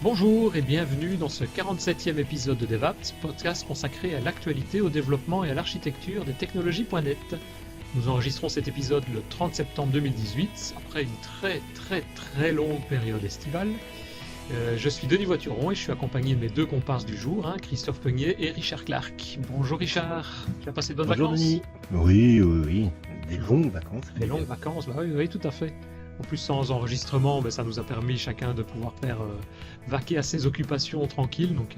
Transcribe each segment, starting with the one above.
Bonjour et bienvenue dans ce 47e épisode de DevApps, podcast consacré à l'actualité, au développement et à l'architecture des technologies.net. Nous enregistrons cet épisode le 30 septembre 2018, après une très longue période estivale. Je suis Denis Voituron et je suis accompagné de mes deux comparses du jour, Christophe Peugnier et Richard Clark. Bonjour Richard, tu as passé de bonnes Bonjour vacances? Denis. Oui. Des longues vacances. Des longues vacances, oui, tout à fait. En plus, sans enregistrement, ça nous a permis chacun de pouvoir faire vaquer à ses occupations tranquilles. Donc,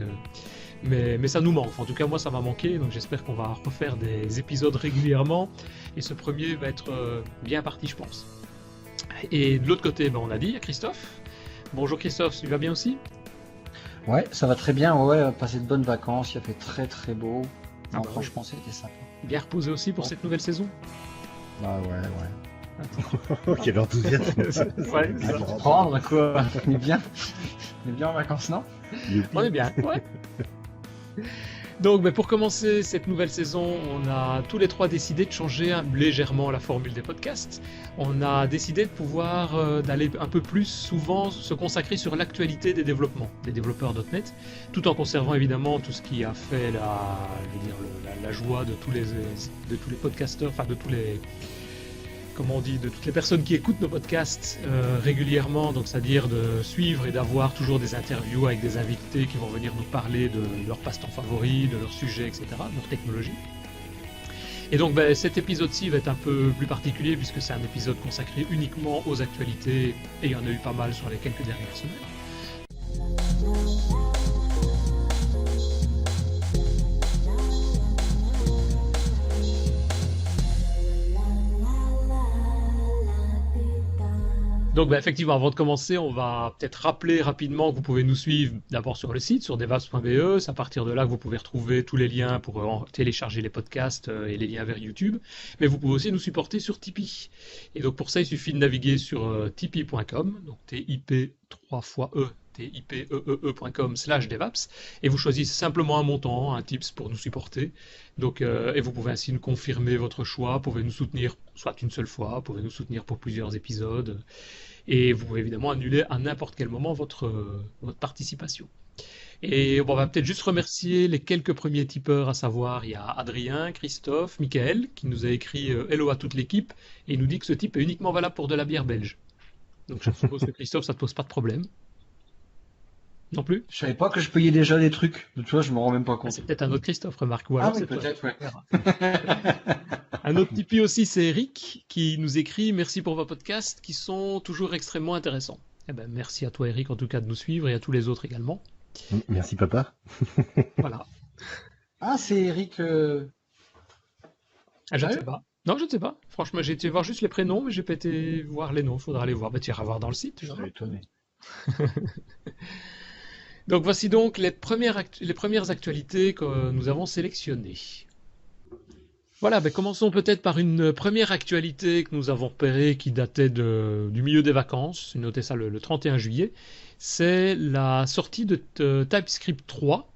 mais ça nous manque. En tout cas, moi, ça m'a manqué. Donc, j'espère qu'on va refaire des épisodes régulièrement. Et ce premier va être bien parti, je pense. Et de l'autre côté, on a dit, Christophe. Bonjour Christophe, tu vas bien aussi? Ouais, ça va très bien. Ouais, passer de bonnes vacances. Il a fait très beau. Non, franchement, oui. C'était sympa. Bien reposé aussi pour cette nouvelle saison? Bah ouais. Quel enthousiasme. Ouais, À reprendre quoi. On est bien en vacances, non? On est bien, ouais. Donc pour commencer cette nouvelle saison, on a tous les trois décidé de changer légèrement la formule des podcasts. On a décidé de pouvoir d'aller un peu plus souvent se consacrer sur l'actualité des développements, des développeurs.net, tout en conservant évidemment tout ce qui a fait la joie de tous les podcasteurs, enfin de tous les... de toutes les personnes qui écoutent nos podcasts régulièrement, donc c'est-à-dire de suivre et d'avoir toujours des interviews avec des invités qui vont venir nous parler de leur passe-temps favori, de leur sujet, etc., de leur technologie. Et donc cet épisode-ci va être un peu plus particulier puisque c'est un épisode consacré uniquement aux actualités et il y en a eu pas mal sur les quelques dernières semaines. Donc effectivement, avant de commencer, on va peut-être rappeler rapidement que vous pouvez nous suivre d'abord sur le site, sur devapps.be. C'est à partir de là que vous pouvez retrouver tous les liens pour télécharger les podcasts et les liens vers YouTube. Mais vous pouvez aussi nous supporter sur Tipeee. Et donc pour ça, il suffit de naviguer sur tipeee.com, donc TIP 3 fois E, tipeee.com/devaps, et vous choisissez simplement un montant, un tips pour nous supporter. Donc, et vous pouvez ainsi nous confirmer votre choix, vous pouvez nous soutenir soit une seule fois, vous pouvez nous soutenir pour plusieurs épisodes. Et vous pouvez évidemment annuler à n'importe quel moment votre participation. Et on va peut-être juste remercier les quelques premiers tipeurs, à savoir il y a Adrien, Christophe, Michael, qui nous a écrit Hello à toute l'équipe, et il nous dit que ce type est uniquement valable pour de la bière belge. Donc je suppose que Christophe, ça ne te pose pas de problème. Non plus? Je savais pas que je payais déjà des trucs. Tu vois, je me rends même pas compte. C'est peut-être un autre Christophe, remarque. Ou alors oui, c'est peut-être, ouais. Un autre Tipeee aussi, c'est Eric, qui nous écrit « Merci pour vos podcasts, qui sont toujours extrêmement intéressants. » Merci à toi, Eric, en tout cas, de nous suivre, et à tous les autres également. Merci, papa. Voilà. Ah, c'est Eric... Je ne sais pas. Non, je ne sais pas. Franchement, j'ai été voir juste les prénoms, mais j'ai pas été voir les noms. Il faudra aller voir. Tu iras voir dans le site. Je suis étonné. Donc voici donc les premières actualités que nous avons sélectionnées. Voilà, commençons peut-être par une première actualité que nous avons repérée qui datait du milieu des vacances. J'ai noté ça le 31 juillet. C'est la sortie de TypeScript 3.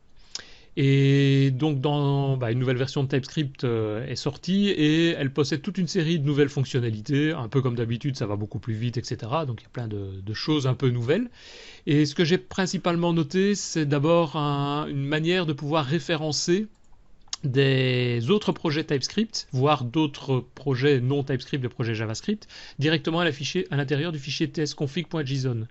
Et donc une nouvelle version de TypeScript est sortie et elle possède toute une série de nouvelles fonctionnalités. Un peu comme d'habitude, ça va beaucoup plus vite, etc. Donc il y a plein de choses un peu nouvelles. Et ce que j'ai principalement noté, c'est d'abord une manière de pouvoir référencer des autres projets TypeScript, voire d'autres projets non TypeScript, de projets JavaScript, directement à l'intérieur du fichier tsconfig.json.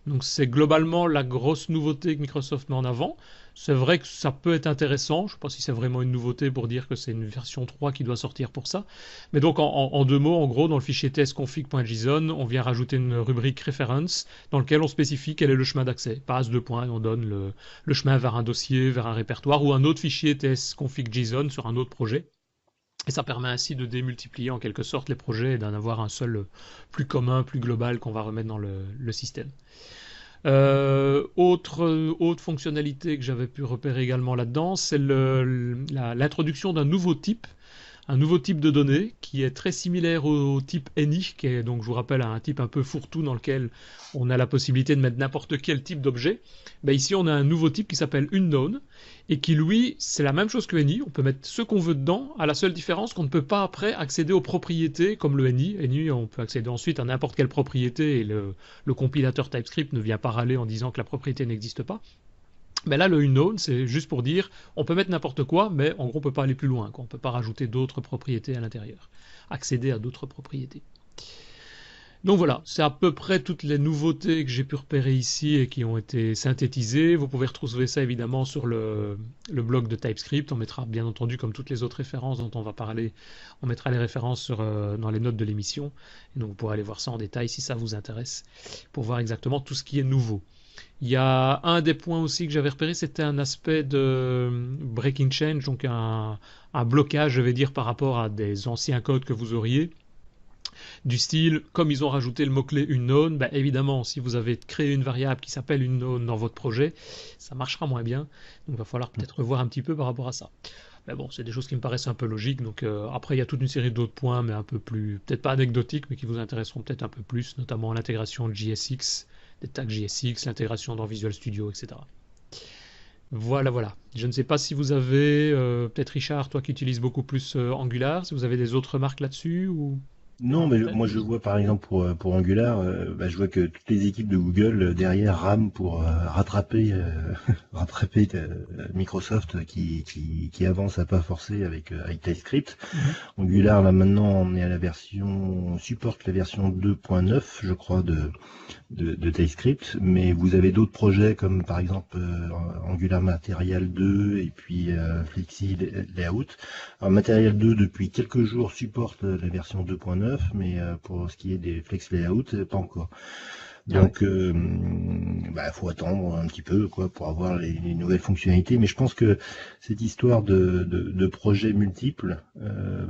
Donc c'est globalement la grosse nouveauté que Microsoft met en avant. C'est vrai que ça peut être intéressant, je ne sais pas si c'est vraiment une nouveauté pour dire que c'est une version 3 qui doit sortir pour ça. Mais donc en deux mots, en gros, dans le fichier tsconfig.json, on vient rajouter une rubrique reference dans laquelle on spécifie quel est le chemin d'accès. Passe deux points et on donne le chemin vers un dossier, vers un répertoire ou un autre fichier tsconfig.json sur un autre projet. Et ça permet ainsi de démultiplier en quelque sorte les projets et d'en avoir un seul plus commun, plus global qu'on va remettre dans le système. Autre fonctionnalité que j'avais pu repérer également là-dedans, c'est l'introduction d'un nouveau type un nouveau type de données qui est très similaire au type ANY, qui est donc, je vous rappelle, un type un peu fourre-tout dans lequel on a la possibilité de mettre n'importe quel type d'objet. Ben ici, on a un nouveau type qui s'appelle unknown et qui, lui, c'est la même chose que ANY. On peut mettre ce qu'on veut dedans, à la seule différence qu'on ne peut pas après accéder aux propriétés comme le ANY. ANY, on peut accéder ensuite à n'importe quelle propriété et le compilateur TypeScript ne vient pas râler en disant que la propriété n'existe pas. Mais là, le unknown, c'est juste pour dire, on peut mettre n'importe quoi, mais en gros, on peut pas aller plus loin, quoi. On peut pas rajouter d'autres propriétés à l'intérieur, accéder à d'autres propriétés. Donc voilà, c'est à peu près toutes les nouveautés que j'ai pu repérer ici et qui ont été synthétisées. Vous pouvez retrouver ça évidemment sur le blog de TypeScript. On mettra bien entendu, comme toutes les autres références dont on va parler, on mettra les références dans les notes de l'émission. Et donc vous pourrez aller voir ça en détail si ça vous intéresse, pour voir exactement tout ce qui est nouveau. Il y a un des points aussi que j'avais repéré, c'était un aspect de breaking change, donc un blocage, je vais dire, par rapport à des anciens codes que vous auriez. Du style, comme ils ont rajouté le mot-clé unknown, bah évidemment, si vous avez créé une variable qui s'appelle unknown dans votre projet, ça marchera moins bien. Donc il va falloir peut-être revoir un petit peu par rapport à ça. Mais bon, c'est des choses qui me paraissent un peu logiques. Donc après, il y a toute une série d'autres points, mais un peu plus, peut-être pas anecdotiques, mais qui vous intéresseront peut-être un peu plus, notamment l'intégration de JSX, des tags JSX, l'intégration dans Visual Studio, etc. Voilà, voilà. Je ne sais pas si vous avez, peut-être Richard, toi qui utilises beaucoup plus Angular, si vous avez des autres remarques là-dessus ou... Non, mais moi je vois par exemple pour Angular, je vois que toutes les équipes de Google derrière rament pour rattraper Microsoft qui avance à pas forcer avec TypeScript. Angular là maintenant on est à on supporte la version 2.9 je crois de TypeScript, mais vous avez d'autres projets comme par exemple Angular Material 2 et puis Flexi Layout. Alors Material 2 depuis quelques jours supporte la version 2.9, mais pour ce qui est des Flex Layout, pas encore. Donc, faut attendre un petit peu, quoi, pour avoir les nouvelles fonctionnalités. Mais je pense que cette histoire de projets multiples,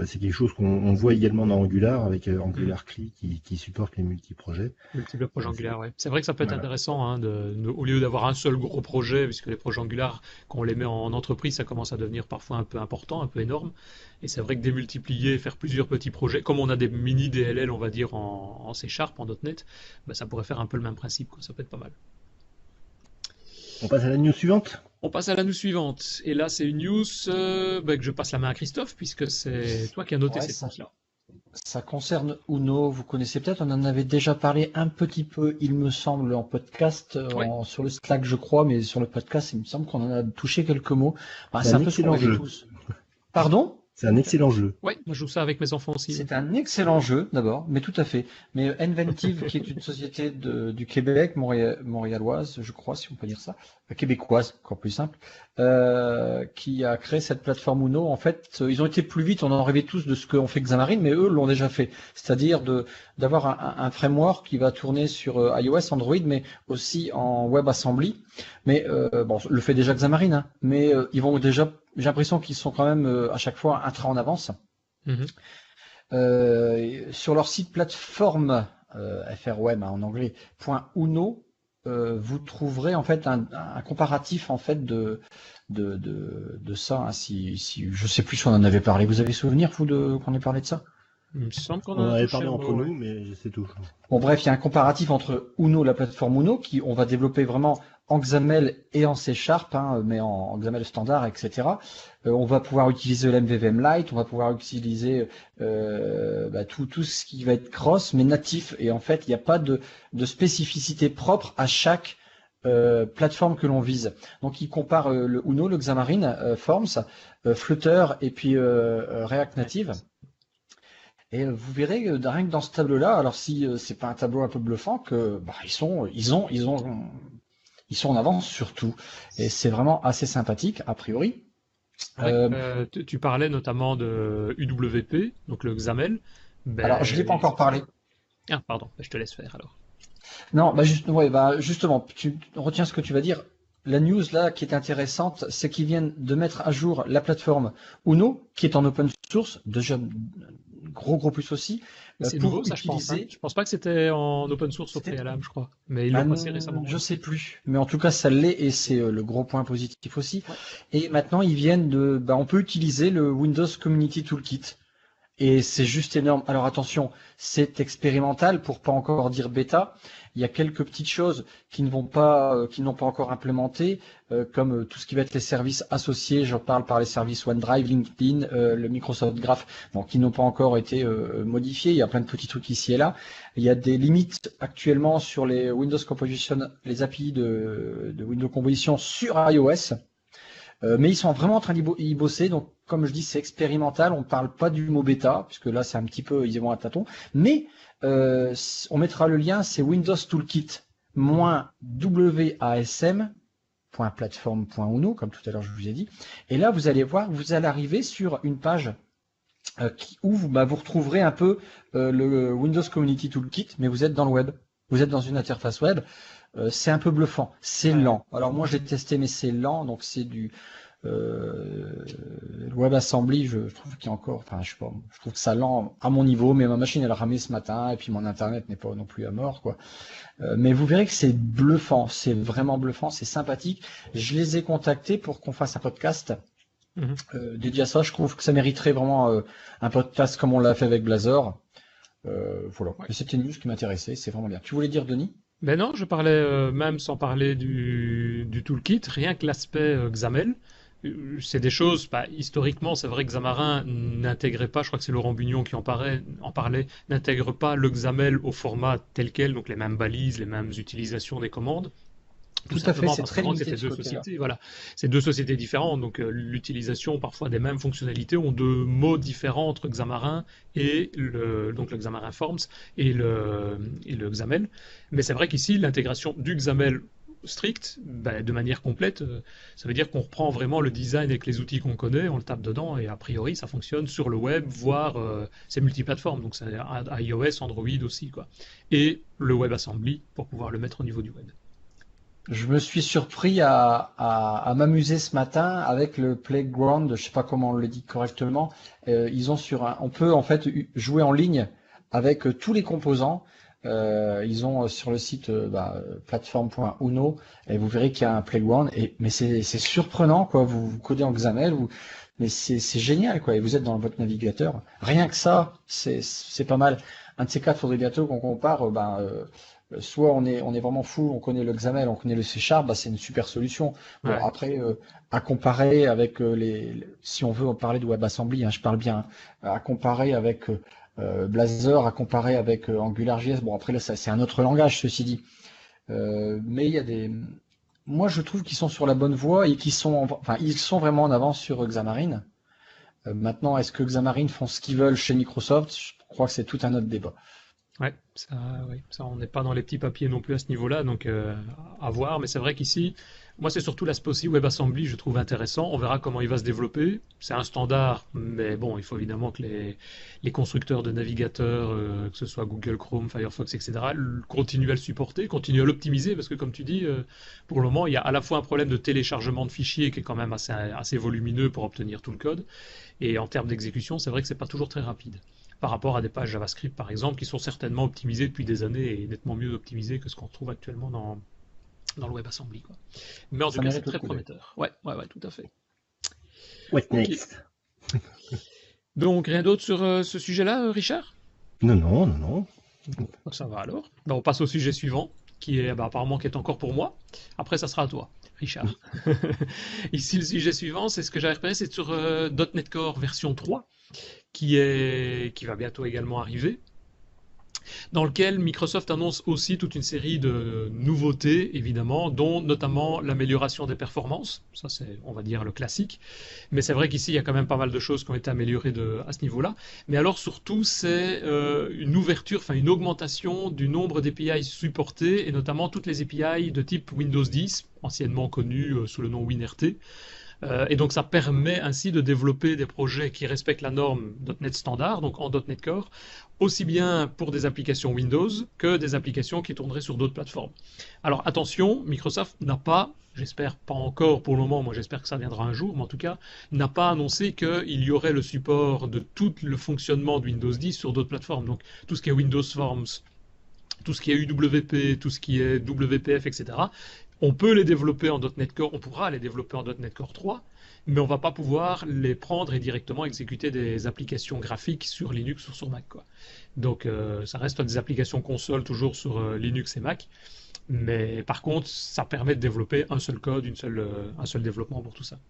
c'est quelque chose qu'on voit également dans Angular avec Angular CLI qui supporte les multi-projets. Multiples projets Angular, ouais. C'est vrai que ça peut être intéressant, hein, au lieu d'avoir un seul gros projet, puisque les projets Angular, quand on les met en entreprise, ça commence à devenir parfois un peu important, un peu énorme. Et c'est vrai que démultiplier, faire plusieurs petits projets, comme on a des mini DLL, on va dire, en C#, en .NET, ça pourrait faire un peu le même principe, quoi. Ça peut être pas mal. On passe à la news suivante. On passe à la news suivante. Et là, c'est une news que je passe la main à Christophe, puisque c'est toi qui as noté cette news-là. Ça concerne Uno, vous connaissez peut-être, on en avait déjà parlé un petit peu, il me semble, en podcast, sur le Slack je crois, mais sur le podcast, il me semble qu'on en a touché quelques mots. C'est un excellent jeu. Pardon ? C'est un excellent jeu. Oui, moi je joue ça avec mes enfants aussi. C'est un excellent jeu, d'abord, mais tout à fait. Mais Inventive, qui est une société du Québec, montréaloise, je crois, si on peut dire ça, québécoise, encore plus simple, qui a créé cette plateforme Uno. En fait, ils ont été plus vite, on en rêvait tous de ce qu'ont fait Xamarin, mais eux l'ont déjà fait. C'est-à-dire d'avoir un framework qui va tourner sur iOS, Android, mais aussi en WebAssembly. Mais le fait déjà Xamarin, hein, mais ils vont déjà, j'ai l'impression qu'ils sont quand même à chaque fois un train en avance. Sur leur site plateforme frweb en anglais .uno, vous trouverez en fait un comparatif en fait de ça. Hein, si je sais plus si on en avait parlé. Vous avez souvenir vous qu'on ait parlé de ça? Il me semble qu'on en avait parlé entre nous, mais je sais tout. Bon bref, il y a un comparatif entre Uno, la plateforme Uno, qui on va développer vraiment en XAML et en C#, hein, mais en XAML standard, etc. On va pouvoir utiliser l'MVVM Lite, on va pouvoir utiliser tout ce qui va être cross, mais natif. Et en fait, il n'y a pas de spécificité propre à chaque plateforme que l'on vise. Donc, il compare le Uno, le Xamarin, Forms, Flutter et puis React Native. Et vous verrez rien que dans ce tableau-là, alors si c'est pas un tableau un peu bluffant, que ils sont en avance sur tout. Et c'est vraiment assez sympathique, a priori. Tu parlais notamment de UWP, donc le XAML. Alors, je ne l'ai pas encore parlé. Ah, pardon, je te laisse faire alors. Non, justement, tu retiens ce que tu vas dire. La news là qui est intéressante, c'est qu'ils viennent de mettre à jour la plateforme Uno, qui est en open source, déjà gros plus aussi. C'est nouveau, ça, utiliser... je pense. Je pense pas que c'était en open source au préalable, je crois. Mais ils l'ont passé récemment. Je sais plus. Mais en tout cas, ça l'est et c'est le gros point positif aussi. Ouais. Et maintenant, ils viennent on peut utiliser le Windows Community Toolkit. Et c'est juste énorme. Alors attention, c'est expérimental pour pas encore dire bêta. Il y a quelques petites choses qui n'ont pas encore implémenté, comme tout ce qui va être les services associés. Je parle par les services OneDrive, LinkedIn, le Microsoft Graph, bon, qui n'ont pas encore été modifiés. Il y a plein de petits trucs ici et là. Il y a des limites actuellement sur les Windows Composition, les API de Windows Composition sur iOS. Mais ils sont vraiment en train d'y bosser, donc comme je dis, c'est expérimental, on ne parle pas du mot bêta, puisque là c'est un petit peu, ils vont à tâtons, mais on mettra le lien, c'est Windows Toolkit -wasm.platform.uno, comme tout à l'heure je vous ai dit, et là vous allez voir, vous allez arriver sur une page où vous retrouverez un peu le Windows Community Toolkit, mais vous êtes dans le web, vous êtes dans une interface web. C'est un peu bluffant, c'est lent. Alors moi j'ai testé, mais c'est lent, donc c'est du WebAssembly. Je trouve qu'il y a encore, enfin je sais pas, je trouve que ça lent à mon niveau, mais ma machine elle a ramé ce matin et puis mon internet n'est pas non plus à mort quoi. Mais vous verrez que c'est bluffant, c'est vraiment bluffant, c'est sympathique. Je les ai contactés pour qu'on fasse un podcast. Dédié à ça, je trouve que ça mériterait vraiment un podcast comme on l'a fait avec Blazor. Voilà. Ouais. C'était une news qui m'intéressait, c'est vraiment bien. Tu voulais dire, Denis? Ben non, je parlais même sans parler du toolkit, rien que l'aspect XAML. C'est des choses, historiquement, c'est vrai que Xamarin n'intégrait pas, je crois que c'est Laurent Bugnon qui en parlait, n'intègre pas le XAML au format tel quel, donc les mêmes balises, les mêmes utilisations des commandes. Tout à fait, c'est très limité. Deux sociétés, voilà. C'est deux sociétés différentes, donc l'utilisation parfois des mêmes fonctionnalités ont deux mots différents entre Xamarin et donc le Xamarin Forms et le XAML. Mais c'est vrai qu'ici, l'intégration du XAML strict, de manière complète, ça veut dire qu'on reprend vraiment le design avec les outils qu'on connaît, on le tape dedans et a priori ça fonctionne sur le web, voire c'est multiplateforme, donc c'est iOS, Android aussi, quoi. Et le WebAssembly pour pouvoir le mettre au niveau du web. Je me suis surpris à m'amuser ce matin avec le Playground, je sais pas comment on le dit correctement. Ils ont on peut en fait jouer en ligne avec tous les composants. Ils ont sur le site platform.uno et vous verrez qu'il y a un Playground. Mais c'est surprenant quoi. Vous codez en XAML, mais c'est génial quoi. Et vous êtes dans votre navigateur. Rien que ça, c'est pas mal. Un de ces quatre, faudrait bientôt qu'on compare. Soit on est vraiment fou, on connaît le XAML, on connaît le C#, c'est une super solution. Bon, ouais. Après, à comparer avec si on veut parler de WebAssembly, je parle bien, à comparer avec Blazor, à comparer avec AngularJS. Bon, après là, c'est un autre langage, ceci dit. Mais il y a moi, je trouve qu'ils sont sur la bonne voie et ils sont vraiment en avance sur Xamarin. Maintenant, est-ce que Xamarin font ce qu'ils veulent chez Microsoft? Je crois que c'est tout un autre débat. Ouais, ça, on n'est pas dans les petits papiers non plus à ce niveau-là, donc à voir. Mais c'est vrai qu'ici, moi, c'est surtout l'aspect aussi WebAssembly, je trouve intéressant. On verra comment il va se développer. C'est un standard, mais bon, il faut évidemment que les constructeurs de navigateurs, que ce soit Google Chrome, Firefox, etc., continuent à le supporter, continuent à l'optimiser, parce que comme tu dis, pour le moment, il y a à la fois un problème de téléchargement de fichiers qui est quand même assez volumineux pour obtenir tout le code, et en termes d'exécution, c'est vrai que c'est pas toujours très rapide. Par rapport à des pages JavaScript, par exemple, qui sont certainement optimisées depuis des années et nettement mieux optimisées que ce qu'on retrouve actuellement dans le WebAssembly, quoi. Mais en tout cas, c'est très prometteur. Ouais, tout à fait. What's next? Donc, rien d'autre sur ce sujet-là, Richard? Non. Ça va alors. On passe au sujet suivant, qui est apparemment qui est encore pour moi. Après, ça sera à toi, Richard. Ici, le sujet suivant, c'est ce que j'avais repéré, c'est sur .NET Core version 3. Qui va bientôt également arriver, dans lequel Microsoft annonce aussi toute une série de nouveautés, évidemment, dont notamment l'amélioration des performances. Ça, c'est, on va dire, le classique. Mais c'est vrai qu'ici, il y a quand même pas mal de choses qui ont été améliorées à ce niveau-là. Mais alors, surtout, c'est une ouverture, une augmentation du nombre d'API supportés, et notamment toutes les API de type Windows 10, anciennement connues sous le nom WinRT. Et donc ça permet ainsi de développer des projets qui respectent la norme .NET standard, donc en .NET Core, aussi bien pour des applications Windows que des applications qui tourneraient sur d'autres plateformes. Alors attention, Microsoft n'a pas, j'espère pas encore pour le moment, moi j'espère que ça viendra un jour, mais en tout cas, n'a pas annoncé qu'il y aurait le support de tout le fonctionnement de Windows 10 sur d'autres plateformes. Donc tout ce qui est Windows Forms, tout ce qui est UWP, tout ce qui est WPF, etc., On peut les développer en .NET Core, on pourra les développer en .NET Core 3, mais on va pas pouvoir les prendre et directement exécuter des applications graphiques sur Linux ou sur Mac, quoi. Donc ça reste des applications console toujours sur Linux et Mac, mais par contre ça permet de développer un seul code, un seul développement pour tout ça.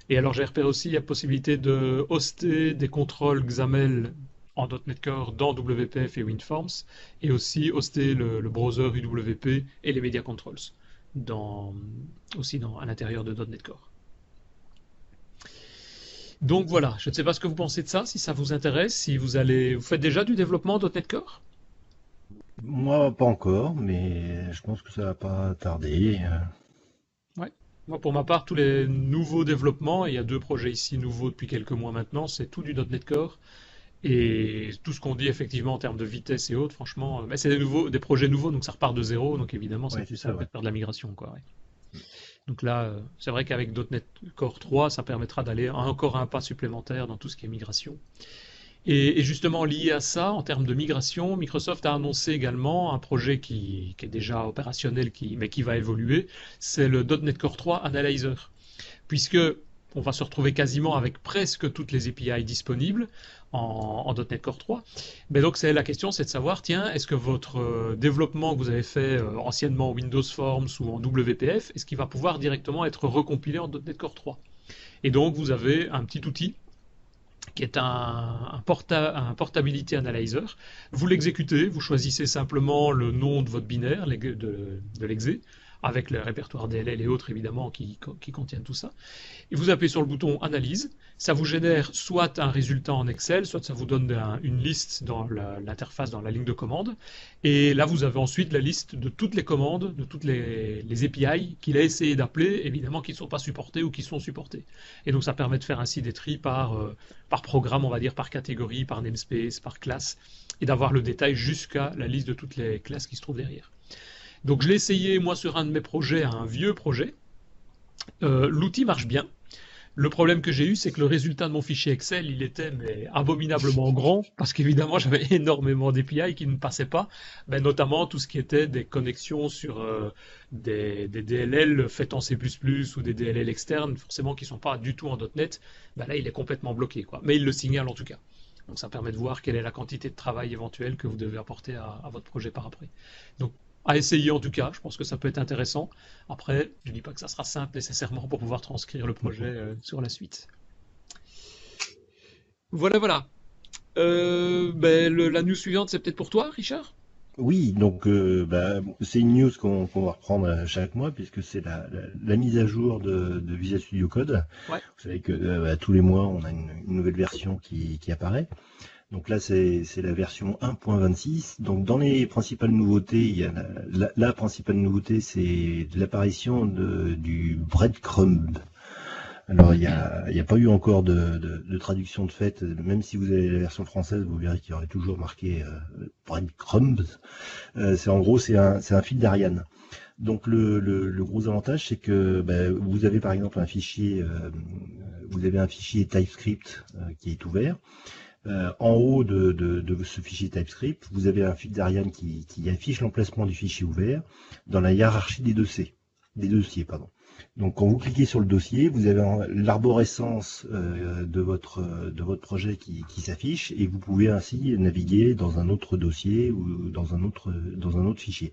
Et alors j'ai repéré aussi la possibilité de hoster des contrôles XAML en .NET Core dans WPF et WinForms, et aussi hoster le browser UWP et les Media Controls à l'intérieur de .NET Core. Donc voilà, je ne sais pas ce que vous pensez de ça, si ça vous intéresse, si vous faites déjà du développement en .NET Core? Moi, pas encore, mais je pense que ça va pas tarder. Ouais. Moi, pour ma part, tous les nouveaux développements, il y a 2 projets ici nouveaux depuis quelques mois maintenant, c'est tout du .NET Core. Et tout ce qu'on dit effectivement en termes de vitesse et autres, franchement, mais c'est des projets nouveaux, donc ça repart de zéro, donc évidemment, Ouais, ça peut faire de la migration, quoi. Ouais. Donc là, c'est vrai qu'avec .NET Core 3, ça permettra d'aller encore un pas supplémentaire dans tout ce qui est migration. Et justement, lié à ça, en termes de migration, Microsoft a annoncé également un projet qui est déjà opérationnel, mais qui va évoluer, c'est le .NET Core 3 Analyzer. Puisque on va se retrouver quasiment avec presque toutes les API disponibles en .NET Core 3. Mais donc la question, c'est de savoir, tiens, est-ce que votre développement que vous avez fait anciennement en Windows Forms ou en WPF, est-ce qu'il va pouvoir directement être recompilé en .NET Core 3? Et donc vous avez un petit outil qui est un Portability Analyzer. Vous l'exécutez, vous choisissez simplement le nom de votre binaire, de l'exé, avec le répertoire DLL et autres évidemment qui contiennent tout ça. Et vous appuyez sur le bouton Analyse, ça vous génère soit un résultat en Excel, soit ça vous donne une liste dans l'interface, dans la ligne de commande. Et là, vous avez ensuite la liste de toutes les commandes, de toutes les API qu'il a essayé d'appeler, évidemment qui ne sont pas supportées ou qui sont supportées. Et donc ça permet de faire ainsi des tris par programme, on va dire, par catégorie, par namespace, par classe, et d'avoir le détail jusqu'à la liste de toutes les classes qui se trouvent derrière. Donc je l'ai essayé moi sur un de mes projets, un vieux projet. L'outil marche bien. Le problème que j'ai eu, c'est que le résultat de mon fichier Excel, il était abominablement grand, parce qu'évidemment j'avais énormément d'API qui ne passaient pas, notamment tout ce qui était des connexions sur des DLL faites en C++ ou des DLL externes, forcément qui ne sont pas du tout en .NET, là il est complètement bloqué, quoi. Mais il le signale en tout cas. Donc ça permet de voir quelle est la quantité de travail éventuelle que vous devez apporter à votre projet par après. Donc à essayer en tout cas, je pense que ça peut être intéressant. Après, je ne dis pas que ça sera simple nécessairement pour pouvoir transcrire le projet sur la suite. Voilà, voilà. La news suivante, c'est peut-être pour toi, Richard? Oui, donc c'est une news qu'on va reprendre chaque mois puisque c'est la mise à jour de Visual Studio Code. Ouais. Vous savez que tous les mois, on a une nouvelle version qui apparaît. Donc là, c'est la version 1.26. Donc dans les principales nouveautés, il y a la principale nouveauté, c'est l'apparition du breadcrumb. Alors il y a pas eu encore de traduction de fait, même si vous avez la version française, vous verrez qu'il y aurait toujours marqué breadcrumbs. C'est un fil d'Ariane. Donc le gros avantage, c'est que vous avez par exemple un fichier TypeScript qui est ouvert. En haut de ce fichier TypeScript, vous avez un fil d'Ariane qui affiche l'emplacement du fichier ouvert dans la hiérarchie des dossiers. Donc quand vous cliquez sur le dossier, vous avez l'arborescence de votre projet qui s'affiche et vous pouvez ainsi naviguer dans un autre dossier ou dans un autre fichier.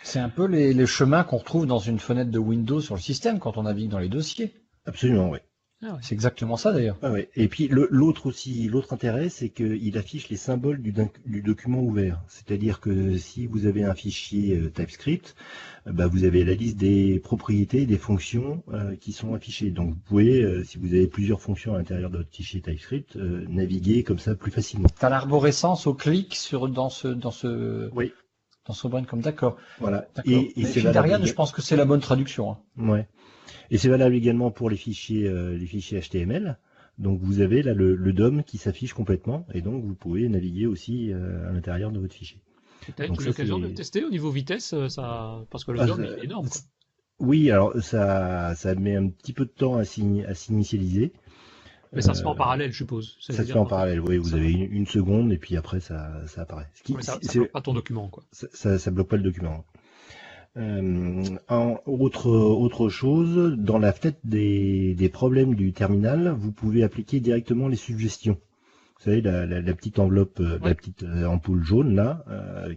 C'est un peu les chemins qu'on retrouve dans une fenêtre de Windows sur le système quand on navigue dans les dossiers. Absolument, oui. Ah ouais. C'est exactement ça d'ailleurs. Ah ouais. Et puis l'autre intérêt, c'est qu'il affiche les symboles du document ouvert. C'est-à-dire que si vous avez un fichier TypeScript, vous avez la liste des propriétés, des fonctions qui sont affichées. Donc vous pouvez, si vous avez plusieurs fonctions à l'intérieur de votre fichier TypeScript, naviguer comme ça plus facilement. Tu as l'arborescence au clic dans ce oui. Dans ce breadcrumb, d'accord. Voilà. Et fil d'Ariane, je pense que c'est la bonne traduction. Hein. Ouais. Et c'est valable également pour les fichiers HTML. Donc vous avez là le DOM qui s'affiche complètement et donc vous pouvez naviguer aussi à l'intérieur de votre fichier. Peut-être eu l'occasion de le tester au niveau vitesse, parce que le DOM est énorme. Quoi. Oui, alors ça met un petit peu de temps à s'initialiser. Mais ça se fait en parallèle, je suppose. Ça se fait en parallèle, oui. Vous avez une seconde et puis après ça apparaît. Ça bloque pas ton document, quoi. Ça bloque pas le document. Autre chose, dans la fenêtre des problèmes du terminal, vous pouvez appliquer directement les suggestions. Vous savez, la petite enveloppe, la petite ampoule jaune là,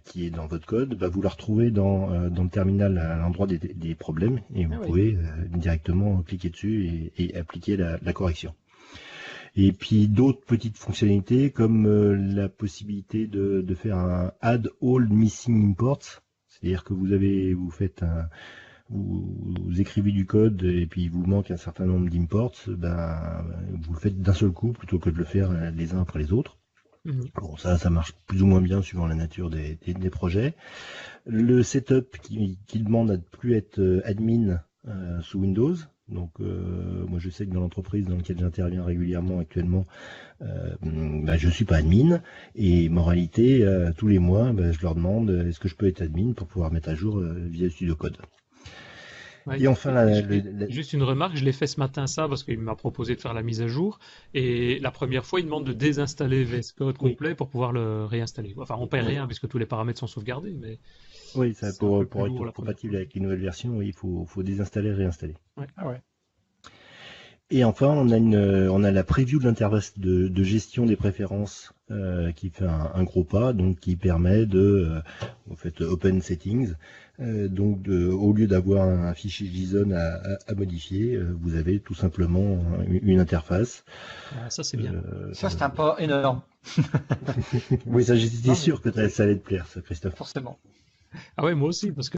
qui est dans votre code, vous la retrouvez dans le terminal à l'endroit des problèmes et vous pouvez directement cliquer dessus et appliquer la correction. Et puis d'autres petites fonctionnalités comme la possibilité de faire un add all missing imports, c'est-à-dire que vous écrivez du code et puis il vous manque un certain nombre d'imports, vous le faites d'un seul coup plutôt que de le faire les uns après les autres. Bon, ça marche plus ou moins bien suivant la nature des projets. Le setup qui demande à ne plus être admin sous Windows. Donc moi je sais que dans l'entreprise dans laquelle j'interviens régulièrement actuellement, je suis pas admin et moralité tous les mois je leur demande est-ce que je peux être admin pour pouvoir mettre à jour Visual Studio Code. Ouais, et enfin juste une remarque, je l'ai fait ce matin ça parce qu'il m'a proposé de faire la mise à jour et la première fois il demande de désinstaller VS Code complet pour pouvoir le réinstaller. Enfin on perd rien puisque tous les paramètres sont sauvegardés mais oui, ça pour être compatible avec les nouvelles versions, il faut désinstaller et réinstaller. Ouais. Ah ouais. Et enfin, on a la preview de l'interface de gestion des préférences qui fait un gros pas, donc qui permet en fait, open settings. Donc, au lieu d'avoir un fichier JSON à modifier, vous avez tout simplement une interface. Ah, ça c'est bien. Ça c'est un pas énorme. Oui, ça j'étais sûr que ça allait te plaire, ça, Christophe. Forcément. Ah ouais, moi aussi, parce que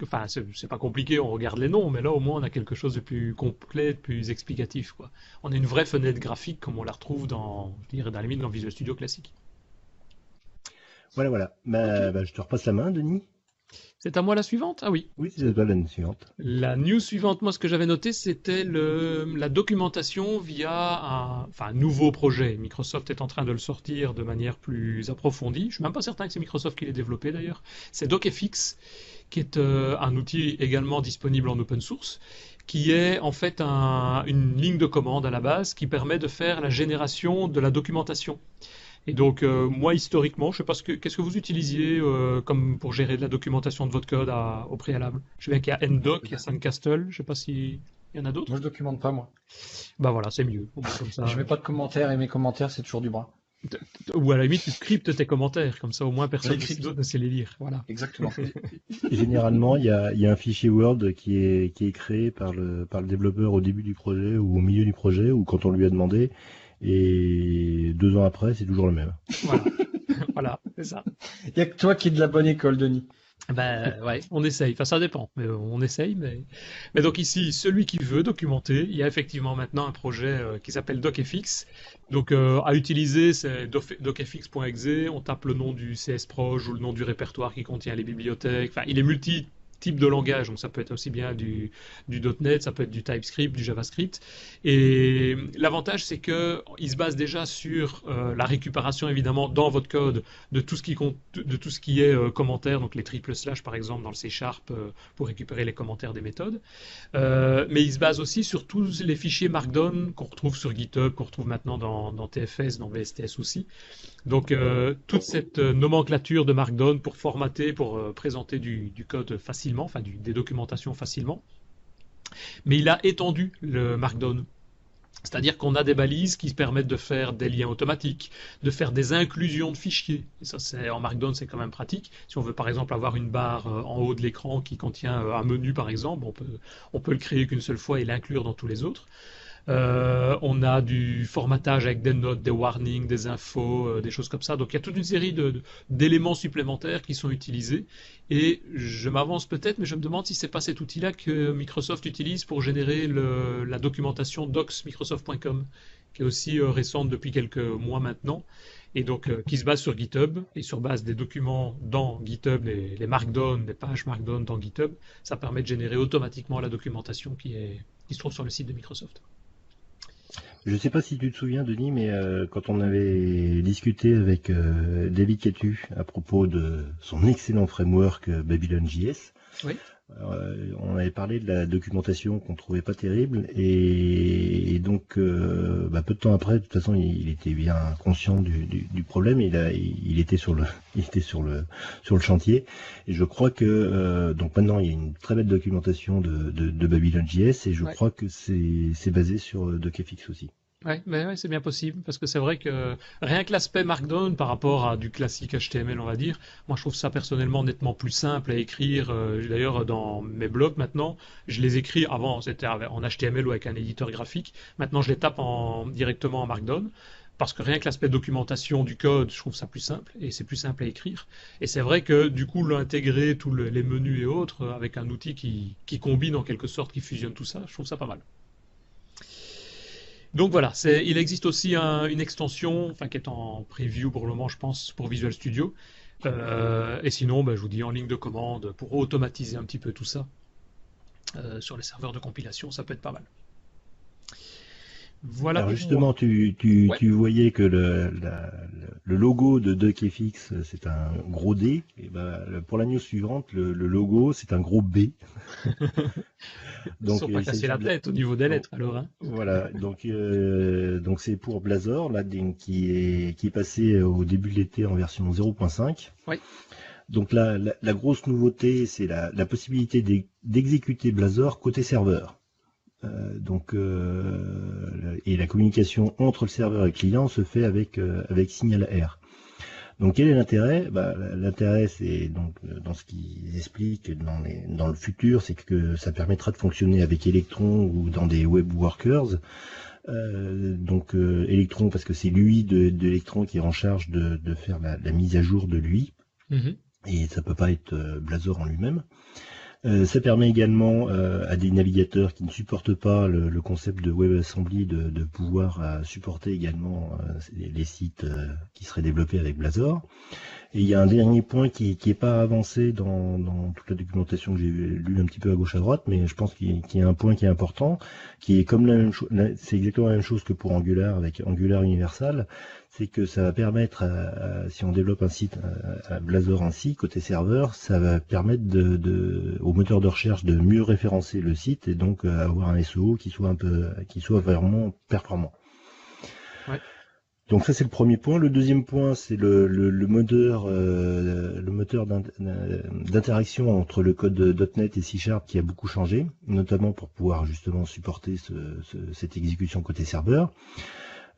enfin, c'est pas compliqué, on regarde les noms, mais là au moins on a quelque chose de plus complet, de plus explicatif, quoi. On a une vraie fenêtre graphique comme on la retrouve je dirais, dans la limite dans Visual Studio classique. Voilà. Je te repasse la main, Denis. C'est à moi la suivante? Ah oui. Oui, c'est à toi la suivante. La news suivante, moi ce que j'avais noté, c'était la documentation via un nouveau projet. Microsoft est en train de le sortir de manière plus approfondie. Je suis même pas certain que c'est Microsoft qui l'ait développé d'ailleurs. C'est DocFX, qui est un outil également disponible en open source, qui est en fait une ligne de commande à la base qui permet de faire la génération de la documentation. Et donc, moi, historiquement, je sais pas qu'est-ce que vous utilisiez comme pour gérer de la documentation de votre code au préalable. Je sais bien qu'il y a NDoc, il y a Sandcastle, je sais pas s'il y en a d'autres. Moi, je documente pas, moi. Bah voilà, c'est mieux. Comme ça. Je mets pas de commentaires et mes commentaires, c'est toujours du bras. Ou à la limite, tu scriptes tes commentaires, comme ça au moins personne ne sait les lire. Voilà. Exactement. Généralement, il y a un fichier Word qui est créé par le développeur au début du projet ou au milieu du projet ou quand on lui a demandé. Et 2 ans après, c'est toujours le même. Voilà, voilà, c'est ça. Il n'y a que toi qui es de la bonne école, Denis. Ben ouais, on essaye. Enfin, ça dépend, mais on essaye. Mais donc ici, celui qui veut documenter, il y a effectivement maintenant un projet qui s'appelle DocFX. Donc à utiliser, c'est docfx.exe. On tape le nom du CSproj ou le nom du répertoire qui contient les bibliothèques. Enfin, il est multi type de langage, donc ça peut être aussi bien du .NET, ça peut être du TypeScript, du JavaScript. Et l'avantage, c'est que il se base déjà sur la récupération, évidemment, dans votre code de tout ce qui est commentaires, donc les triple slash, par exemple, dans le C# pour récupérer les commentaires des méthodes. Mais il se base aussi sur tous les fichiers Markdown qu'on retrouve sur GitHub, qu'on retrouve maintenant dans TFS, dans VSTS aussi. Donc toute cette nomenclature de Markdown pour formater, pour présenter du code facilement, enfin des documentations facilement. Mais il a étendu le Markdown. C'est-à-dire qu'on a des balises qui permettent de faire des liens automatiques, de faire des inclusions de fichiers. Et ça, en Markdown, c'est quand même pratique. Si on veut par exemple avoir une barre en haut de l'écran qui contient un menu par exemple, on peut le créer qu'une seule fois et l'inclure dans tous les autres. On a du formatage avec des notes, des warnings, des infos, des choses comme ça. Donc il y a toute une série d'éléments supplémentaires qui sont utilisés. Et je m'avance peut-être, mais je me demande si c'est pas cet outil-là que Microsoft utilise pour générer la documentation docs.microsoft.com, qui est aussi récente depuis quelques mois maintenant. Et donc qui se base sur GitHub et sur base des documents dans GitHub, les Markdown, les pages Markdown dans GitHub, ça permet de générer automatiquement la documentation qui se trouve sur le site de Microsoft. Je ne sais pas si tu te souviens, Denis, mais quand on avait discuté avec David Catu à propos de son excellent framework Babylon.js, oui. On avait parlé de la documentation qu'on trouvait pas terrible et donc peu de temps après, de toute façon, il était bien conscient du problème. Il était sur le il était sur le chantier et je crois que donc maintenant il y a une très belle documentation de Babylon.js et je crois que c'est basé sur Docfx aussi. Ouais, mais ouais, c'est bien possible, parce que c'est vrai que rien que l'aspect Markdown par rapport à du classique HTML, on va dire, moi je trouve ça personnellement nettement plus simple à écrire. D'ailleurs, dans mes blogs maintenant, je les écris, avant c'était en HTML ou avec un éditeur graphique, maintenant je les tape directement en Markdown, parce que rien que l'aspect documentation du code, je trouve ça plus simple, et c'est plus simple à écrire. Et c'est vrai que du coup, l'intégrer, tous les menus et autres, avec un outil qui combine en quelque sorte, qui fusionne tout ça, je trouve ça pas mal. Donc voilà, il existe aussi une extension, enfin qui est en preview pour le moment, je pense, pour Visual Studio. Et sinon, je vous dis en ligne de commande pour automatiser un petit peu tout ça sur les serveurs de compilation, ça peut être pas mal. Voilà Alors pour justement, moi. Ouais. tu voyais que le logo de DocFX, c'est un gros D. Et pour la news suivante, le logo, c'est un gros B. Ils ne Donc sont pas il cassés s'agit la de tête au niveau des lettres, alors, hein. voilà. Donc c'est pour Blazor là qui est passé au début de l'été en version 0.5. Oui. Donc la grosse nouveauté, c'est la possibilité d'exécuter Blazor côté serveur. Et la communication entre le serveur et le client se fait avec Signal R. Donc quel est l'intérêt? L'intérêt, c'est donc dans ce qu'ils expliquent dans le futur, c'est que ça permettra de fonctionner avec Electron ou dans des web workers. Electron parce que c'est l'UI de Electron qui est en charge de faire la mise à jour de l'UI. Mhm. Et ça peut pas être Blazor en lui-même. Ça permet également à des navigateurs qui ne supportent pas le concept de WebAssembly de pouvoir supporter également les sites qui seraient développés avec Blazor. Et il y a un dernier point qui est pas avancé dans toute la documentation que j'ai lu un petit peu à gauche à droite, mais je pense qu'il y a un point qui est important, qui est comme la même chose, c'est exactement la même chose que pour Angular avec Angular Universal, c'est que ça va permettre, si on développe un site à Blazor ainsi, côté serveur, ça va permettre au moteur de recherche de mieux référencer le site et donc avoir un SEO qui soit vraiment performant. Ouais. Donc ça c'est le premier point. Le deuxième point c'est le moteur d'interaction entre le code .NET et C# qui a beaucoup changé, notamment pour pouvoir justement supporter cette exécution côté serveur.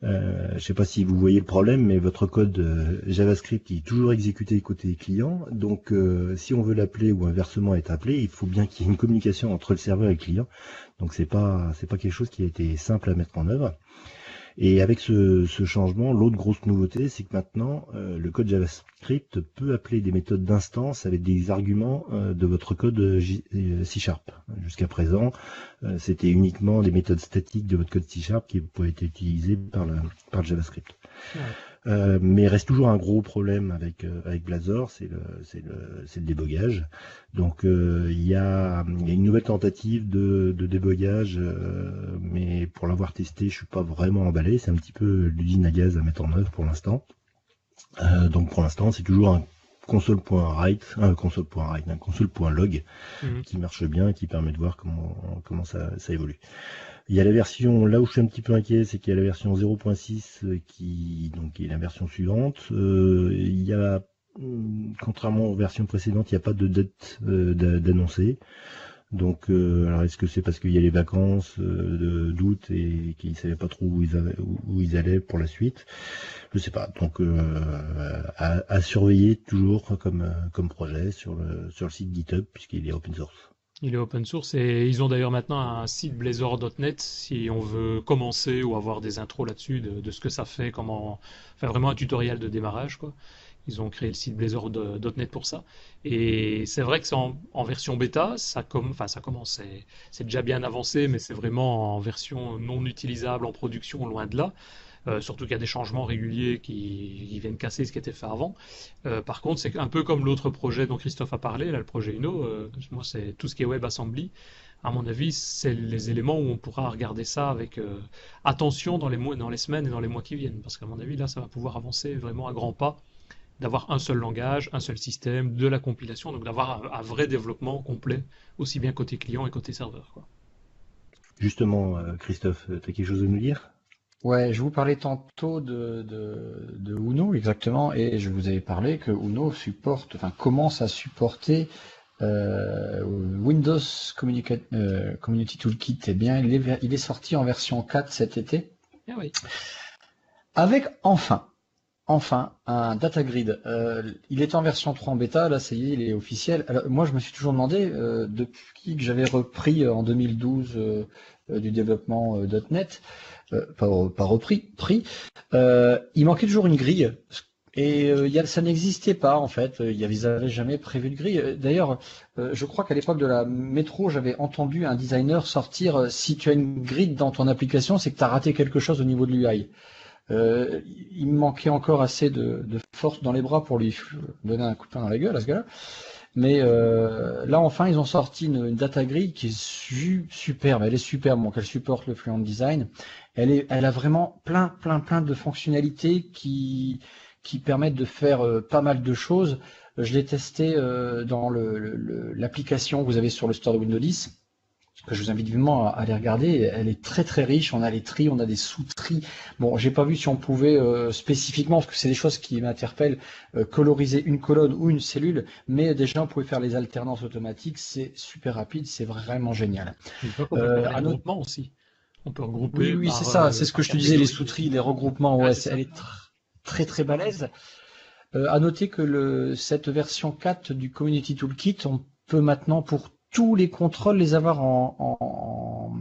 Je ne sais pas si vous voyez le problème, mais votre code JavaScript est toujours exécuté côté client. Donc si on veut l'appeler ou inversement être appelé, il faut bien qu'il y ait une communication entre le serveur et le client. Donc c'est pas quelque chose qui a été simple à mettre en œuvre. Et avec ce changement, l'autre grosse nouveauté, c'est que maintenant, le code JavaScript peut appeler des méthodes d'instance avec des arguments de votre code C#. Jusqu'à présent, c'était uniquement des méthodes statiques de votre code C# qui pouvaient être utilisées par le JavaScript. Ouais. Mais il reste toujours un gros problème avec Blazor, c'est le débogage. Donc il y a une nouvelle tentative de débogage, mais pour l'avoir testé, je suis pas vraiment emballé. C'est un petit peu l'usine à gaz à mettre en œuvre pour l'instant. Donc pour l'instant, c'est toujours un console.write, un console.log qui marche bien et qui permet de voir comment ça évolue. Il y a la version, là où je suis un petit peu inquiet, c'est qu'il y a la version 0.6 qui est la version suivante. Il y a, contrairement aux versions précédentes, il n'y a pas de date d'annoncer. Donc, alors est-ce que c'est parce qu'il y a les vacances d'août et qu'ils ne savaient pas trop où ils allaient pour la suite? Je sais pas. Donc, à surveiller toujours comme projet sur le site GitHub puisqu'il est open source. Il est open source et ils ont d'ailleurs maintenant un site blazor.net si on veut commencer ou avoir des intros là-dessus de ce que ça fait, enfin vraiment un tutoriel de démarrage, quoi. Ils ont créé le site blazor.net pour ça. Et c'est vrai que c'est en version bêta, ça commence, c'est déjà bien avancé, mais c'est vraiment en version non utilisable en production, loin de là. Surtout qu'il y a des changements réguliers qui viennent casser ce qui était fait avant. Par contre, c'est un peu comme l'autre projet dont Christophe a parlé, là, le projet Uno. Moi, c'est tout ce qui est WebAssembly. À mon avis, c'est les éléments où on pourra regarder ça avec attention dans les semaines et dans les mois qui viennent. Parce qu'à mon avis, là, ça va pouvoir avancer vraiment à grands pas d'avoir un seul langage, un seul système, de la compilation, donc d'avoir un vrai développement complet, aussi bien côté client et côté serveur, quoi. Justement, Christophe, tu as quelque chose à nous dire? Ouais, je vous parlais tantôt de Uno exactement, et je vous avais parlé que Uno commence à supporter Windows Community Toolkit. Eh bien, il est sorti en version 4 cet été, Ah oui. avec enfin un data grid. Il était en version 3 en bêta, là ça y est, il est officiel. Alors, moi je me suis toujours demandé, depuis que j'avais repris en 2012 du développement .NET, pas repris, pris, il manquait toujours une grille. Et ça n'existait pas en fait, ils n'avaient jamais prévu de grille. D'ailleurs, je crois qu'à l'époque de la métro, j'avais entendu un designer sortir si tu as une grille dans ton application, c'est que tu as raté quelque chose au niveau de l'UI. Il me manquait encore assez de force dans les bras pour lui donner un coup de poing dans la gueule à ce gars-là. Mais là, enfin, ils ont sorti une data grid qui est superbe. Elle est superbe, donc elle supporte le Fluent Design. Elle a vraiment plein de fonctionnalités qui permettent de faire pas mal de choses. Je l'ai testé dans l'application que vous avez sur le store de Windows 10. Que je vous invite vivement à aller regarder. Elle est très riche. On a les tris, on a des sous-tris. Bon, j'ai pas vu si on pouvait spécifiquement, parce que c'est des choses qui m'interpellent, coloriser une colonne ou une cellule, mais déjà on pouvait faire les alternances automatiques. C'est super rapide, c'est vraiment génial. On peut faire les regroupements aussi. On peut regrouper. Oui, c'est ça. C'est ce que je te disais, les sous-tris, les regroupements. Ouais, elle est très balèze. À noter que cette version 4 du Community Toolkit, on peut maintenant pour tous les contrôles les avoir en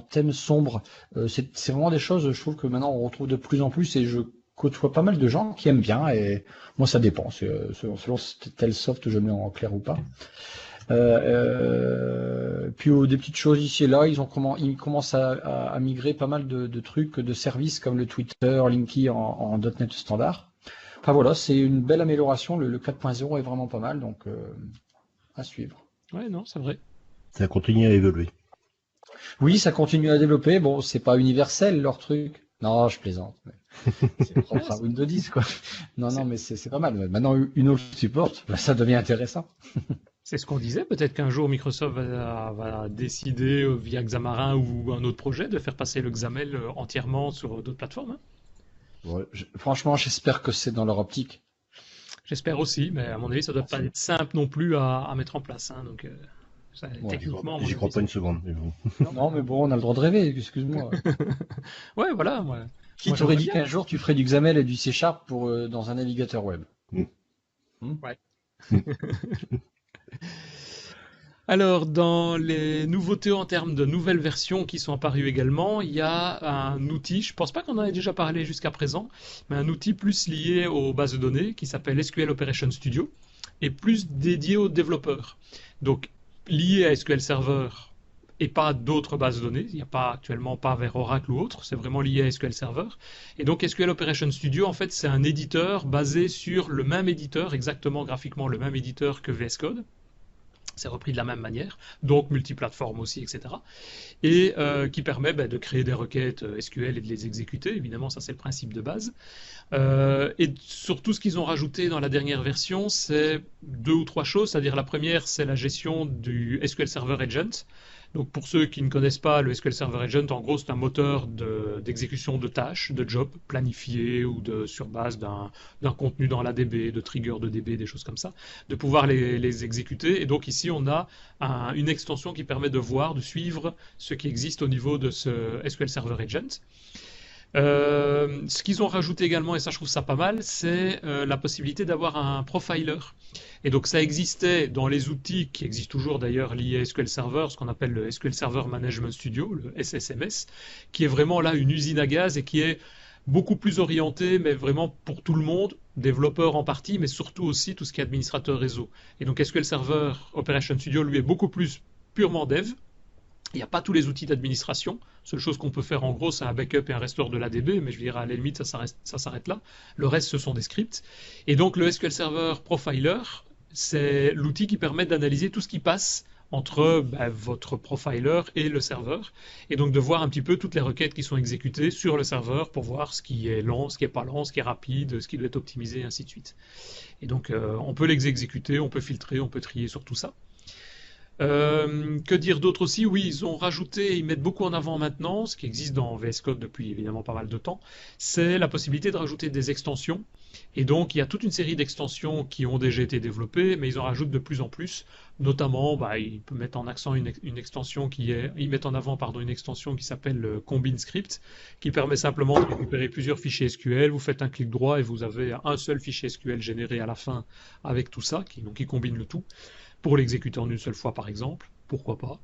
thème sombre. C'est vraiment des choses, je trouve que maintenant on retrouve de plus en plus, et je côtoie pas mal de gens qui aiment bien, et moi ça dépend, selon tel soft je le mets en clair ou pas. Puis des petites choses ici et là, ils commencent à migrer pas mal de trucs, de services comme le Twitter, Linky en .NET standard. Enfin voilà, c'est une belle amélioration, le 4.0 est vraiment pas mal, donc à suivre. Ouais, non, c'est vrai. Ça continue à évoluer. Oui, ça continue à développer. Bon, c'est pas universel leur truc. Non, je plaisante. C'est propre à Windows 10, quoi. Non, mais c'est pas mal. Maintenant, Uno le supporte, ça devient intéressant. C'est ce qu'on disait. Peut-être qu'un jour Microsoft va décider via Xamarin ou un autre projet de faire passer le XAML entièrement sur d'autres plateformes. Hein. Ouais, franchement, j'espère que c'est dans leur optique. J'espère aussi, mais à mon avis, ça doit pas être simple non plus à mettre en place. Hein, donc, techniquement, j'y crois pas une seconde. Mais bon. Non, mais bon, on a le droit de rêver, excuse-moi. Ouais, voilà. Qui t'aurait dit qu'un jour tu ferais du XAML et du C# dans un navigateur web? Ouais. Alors, dans les nouveautés en termes de nouvelles versions qui sont apparues également, il y a un outil, je pense pas qu'on en ait déjà parlé jusqu'à présent, mais un outil plus lié aux bases de données qui s'appelle SQL Operation Studio et plus dédié aux développeurs. Donc, lié à SQL Server et pas d'autres bases de données. Il n'y a pas actuellement pas vers Oracle ou autre, c'est vraiment lié à SQL Server. Et donc SQL Operation Studio, en fait, c'est un éditeur basé sur le même éditeur, exactement graphiquement le même éditeur que VS Code. C'est repris de la même manière, donc multiplateforme aussi, etc. Et qui permet de créer des requêtes SQL et de les exécuter. Évidemment, ça c'est le principe de base. Et surtout, ce qu'ils ont rajouté dans la dernière version, c'est 2 ou 3 choses. C'est-à-dire la première, c'est la gestion du SQL Server Agent. Donc pour ceux qui ne connaissent pas le SQL Server Agent, en gros c'est un moteur d'exécution de tâches, de jobs planifiés ou sur base d'un contenu dans la DB, de triggers de DB, des choses comme ça, de pouvoir les exécuter. Et donc ici on a une extension qui permet de voir, de suivre ce qui existe au niveau de ce SQL Server Agent. Ce qu'ils ont rajouté également, et ça je trouve ça pas mal, c'est la possibilité d'avoir un profiler. Et donc ça existait dans les outils qui existent toujours d'ailleurs liés à SQL Server, ce qu'on appelle le SQL Server Management Studio, le SSMS, qui est vraiment là une usine à gaz et qui est beaucoup plus orienté, mais vraiment pour tout le monde, développeurs en partie, mais surtout aussi tout ce qui est administrateur réseau. Et donc SQL Server Operation Studio, lui, est beaucoup plus purement dev. Il n'y a pas tous les outils d'administration. Seule chose qu'on peut faire en gros, c'est un backup et un restore de l'ADB, mais je dirais à la limite, ça s'arrête là. Le reste, ce sont des scripts. Et donc le SQL Server Profiler, c'est l'outil qui permet d'analyser tout ce qui passe entre votre profiler et le serveur, et donc de voir un petit peu toutes les requêtes qui sont exécutées sur le serveur pour voir ce qui est lent, ce qui est pas lent, ce qui est rapide, ce qui doit être optimisé, et ainsi de suite. Et donc on peut les exécuter, on peut filtrer, on peut trier sur tout ça. Que dire d'autre aussi? Oui, ils ont rajouté, ils mettent beaucoup en avant maintenant, ce qui existe dans VS Code depuis évidemment pas mal de temps, c'est la possibilité de rajouter des extensions. Et donc il y a toute une série d'extensions qui ont déjà été développées, mais ils en rajoutent de plus en plus. Notamment, ils mettent en accent une extension ils mettent en avant une extension qui s'appelle le Combine Script, qui permet simplement de récupérer plusieurs fichiers SQL. Vous faites un clic droit et vous avez un seul fichier SQL généré à la fin avec tout ça, qui combine le tout pour l'exécuter en une seule fois, par exemple. Pourquoi pas.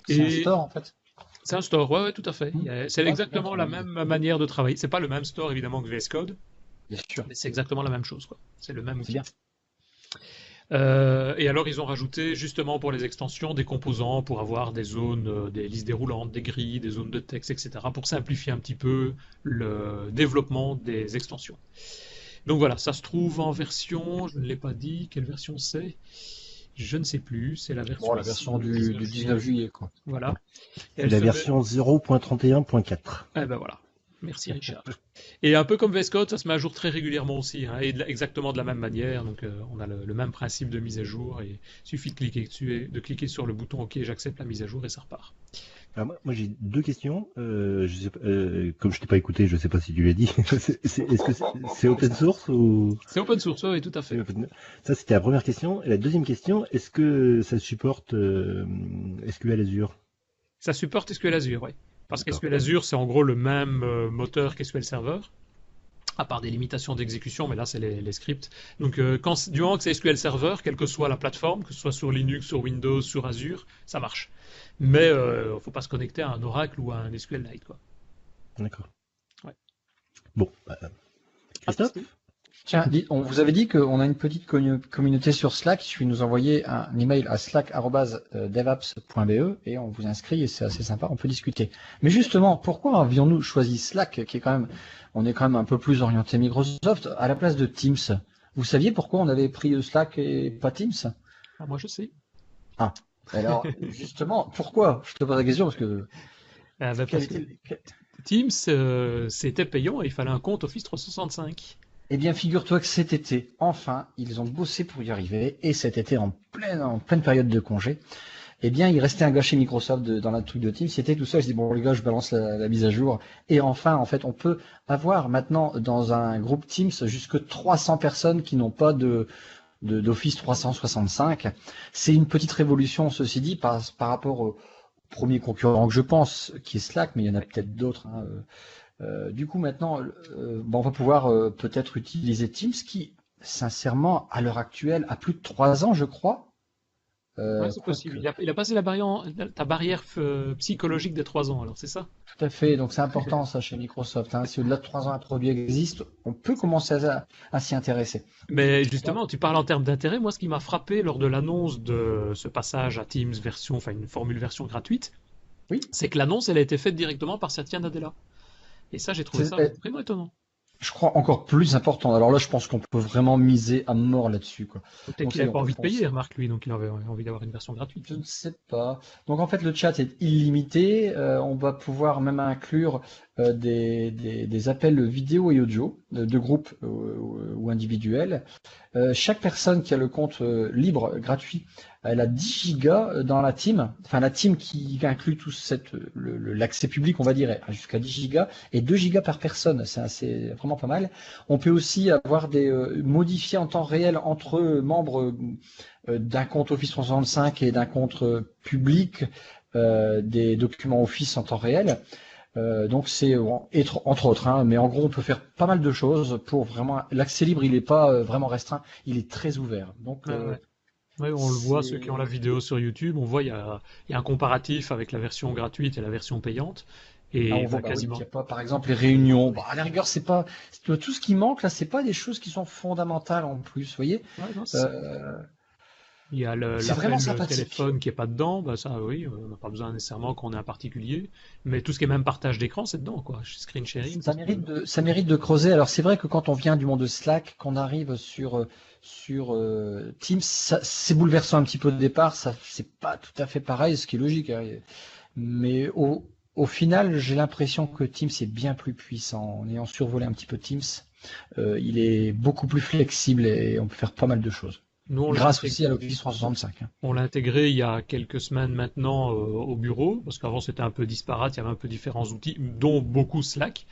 C'est un store, en fait. C'est un store, ouais, tout à fait. C'est exactement la même manière de travailler. C'est pas le même store, évidemment, que VS Code. Bien sûr. Mais c'est exactement la même chose, quoi. C'est le même outil. Bien. Et alors, ils ont rajouté, justement, pour les extensions, des composants pour avoir des zones, des listes déroulantes, des grilles, des zones de texte, etc., pour simplifier un petit peu le développement des extensions. Donc voilà, ça se trouve en version, je ne l'ai pas dit, quelle version c'est? Je ne sais plus, c'est la version, la version du 19 juillet, quoi. Voilà. C'est la version 0.31.4. Eh ben voilà. Merci Richard. Et un peu comme VS Code, ça se met à jour très régulièrement aussi, et exactement de la même manière. Donc on a le même principe de mise à jour, et il suffit de cliquer dessus et de cliquer sur le bouton OK, j'accepte la mise à jour, et ça repart. Alors moi j'ai deux questions. Je sais pas, comme je t'ai pas écouté, je sais pas si tu l'as dit. Est-ce que c'est open source ou... C'est open source, oui, tout à fait. Ça c'était la première question. Et la deuxième question, est-ce que ça supporte SQL Azure? Ça supporte SQL Azure, oui. Parce qu'SQL Azure, c'est en gros le même moteur qu'SQL Server, à part des limitations d'exécution, mais là c'est les scripts. Donc du moment que c'est SQL Server, quelle que soit la plateforme, que ce soit sur Linux, sur Windows, sur Azure, ça marche. Mais il ne faut pas se connecter à un Oracle ou à un SQLite, quoi. D'accord. Ouais. Bon, Christophe? Tiens, on vous avait dit qu'on a une petite communauté sur Slack. Il suffit de nous envoyer un email à slack@devapps.be et on vous inscrit et c'est assez sympa, on peut discuter. Mais justement, pourquoi avions-nous choisi Slack, on est quand même un peu plus orienté Microsoft, à la place de Teams? Vous saviez pourquoi on avait pris Slack et pas Teams? Ah, moi je sais. Ah, alors justement, pourquoi? Je te pose la question parce que... parce que Teams, c'était payant et il fallait un compte Office 365. Eh bien, figure-toi que cet été, enfin, ils ont bossé pour y arriver, et cet été, en pleine période de congé, eh bien, il restait un gars chez Microsoft dans la truc de Teams, c'était tout ça, je dis, bon, les gars, je balance la mise à jour, et enfin, en fait, on peut avoir maintenant, dans un groupe Teams, jusque 300 personnes qui n'ont pas d'Office 365. C'est une petite révolution, ceci dit, par rapport au premier concurrent que je pense, qui est Slack, mais il y en a peut-être d'autres, hein. Du coup, maintenant, on va pouvoir peut-être utiliser Teams qui, sincèrement, à l'heure actuelle, a plus de 3 ans, je crois. Ouais, c'est possible. Il a passé ta barrière psychologique des 3 ans, alors c'est ça? Tout à fait. Donc, c'est important, ça, chez Microsoft, hein. Si au-delà de 3 ans un produit existe, on peut commencer à s'y intéresser. Mais justement, tu parles en termes d'intérêt. Moi, ce qui m'a frappé lors de l'annonce de ce passage à Teams une formule version gratuite, oui, c'est que l'annonce, elle a été faite directement par Satya Nadella. Et ça, j'ai trouvé ça vraiment étonnant. Je crois encore plus important. Alors là, je pense qu'on peut vraiment miser à mort là-dessus, quoi. Peut-être qu'il n'avait pas envie de payer, remarque, lui, donc il avait envie d'avoir une version gratuite. Je ne sais pas. Donc en fait, le chat est illimité. On va pouvoir même inclure des appels vidéo et audio de groupe ou individuels. Chaque personne qui a le compte libre, gratuit, elle a 10 gigas dans la team. Enfin, la team qui inclut tout l'accès public, on va dire, jusqu'à 10 gigas et 2 gigas par personne. C'est vraiment pas mal. On peut aussi avoir modifier en temps réel entre membres d'un compte Office 365 et d'un compte public des documents Office en temps réel. Donc c'est entre autres, hein, mais en gros on peut faire pas mal de choses pour vraiment. L'accès libre, il n'est pas vraiment restreint, il est très ouvert. Donc ouais, on le voit, ceux qui ont la vidéo sur YouTube, on voit il y a un comparatif avec la version gratuite et la version payante. Et on voit quasiment. Il y a pas, par exemple, les réunions. À la rigueur, c'est pas tout ce qui manque là, c'est pas des choses qui sont fondamentales en plus, vous voyez. Ouais, non, Il y a C'est l'appel vraiment sympathique. téléphone qui est pas dedans, bah ça oui, on n'a pas besoin nécessairement qu'on ait un particulier, mais tout ce qui est même partage d'écran, c'est dedans, quoi. Screen sharing, Ça mérite de creuser. Alors c'est vrai que quand on vient du monde de Slack, qu'on arrive sur Teams, c'est bouleversant un petit peu au départ. Ça, c'est pas tout à fait pareil, ce qui est logique, hein. Mais au final, j'ai l'impression que Teams est bien plus puissant. En ayant survolé un petit peu Teams, il est beaucoup plus flexible et on peut faire pas mal de choses. Nous, Grâce aussi à l'Office 365. Hein. on l'a intégré il y a quelques semaines maintenant au bureau, parce qu'avant c'était un peu disparate, il y avait un peu différents outils, dont beaucoup Slack,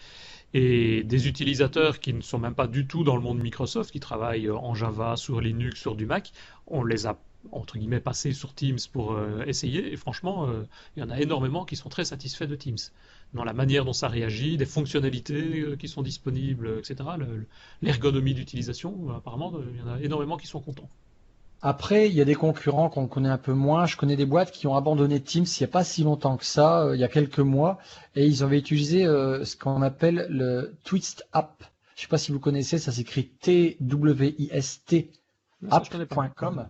et des utilisateurs qui ne sont même pas du tout dans le monde Microsoft, qui travaillent en Java, sur Linux, sur du Mac, on les a entre guillemets passés sur Teams pour essayer, et franchement, il y en a énormément qui sont très satisfaits de Teams, dans la manière dont ça réagit, des fonctionnalités qui sont disponibles, etc., l'ergonomie d'utilisation, apparemment, il y en a énormément qui sont contents. Après, il y a des concurrents qu'on connaît un peu moins. Je connais des boîtes qui ont abandonné Teams il n'y a pas si longtemps que ça, il y a quelques mois, et ils avaient utilisé ce qu'on appelle le Twist App. Je ne sais pas si vous connaissez, ça s'écrit TWIST Ça, je connais pas. app.com.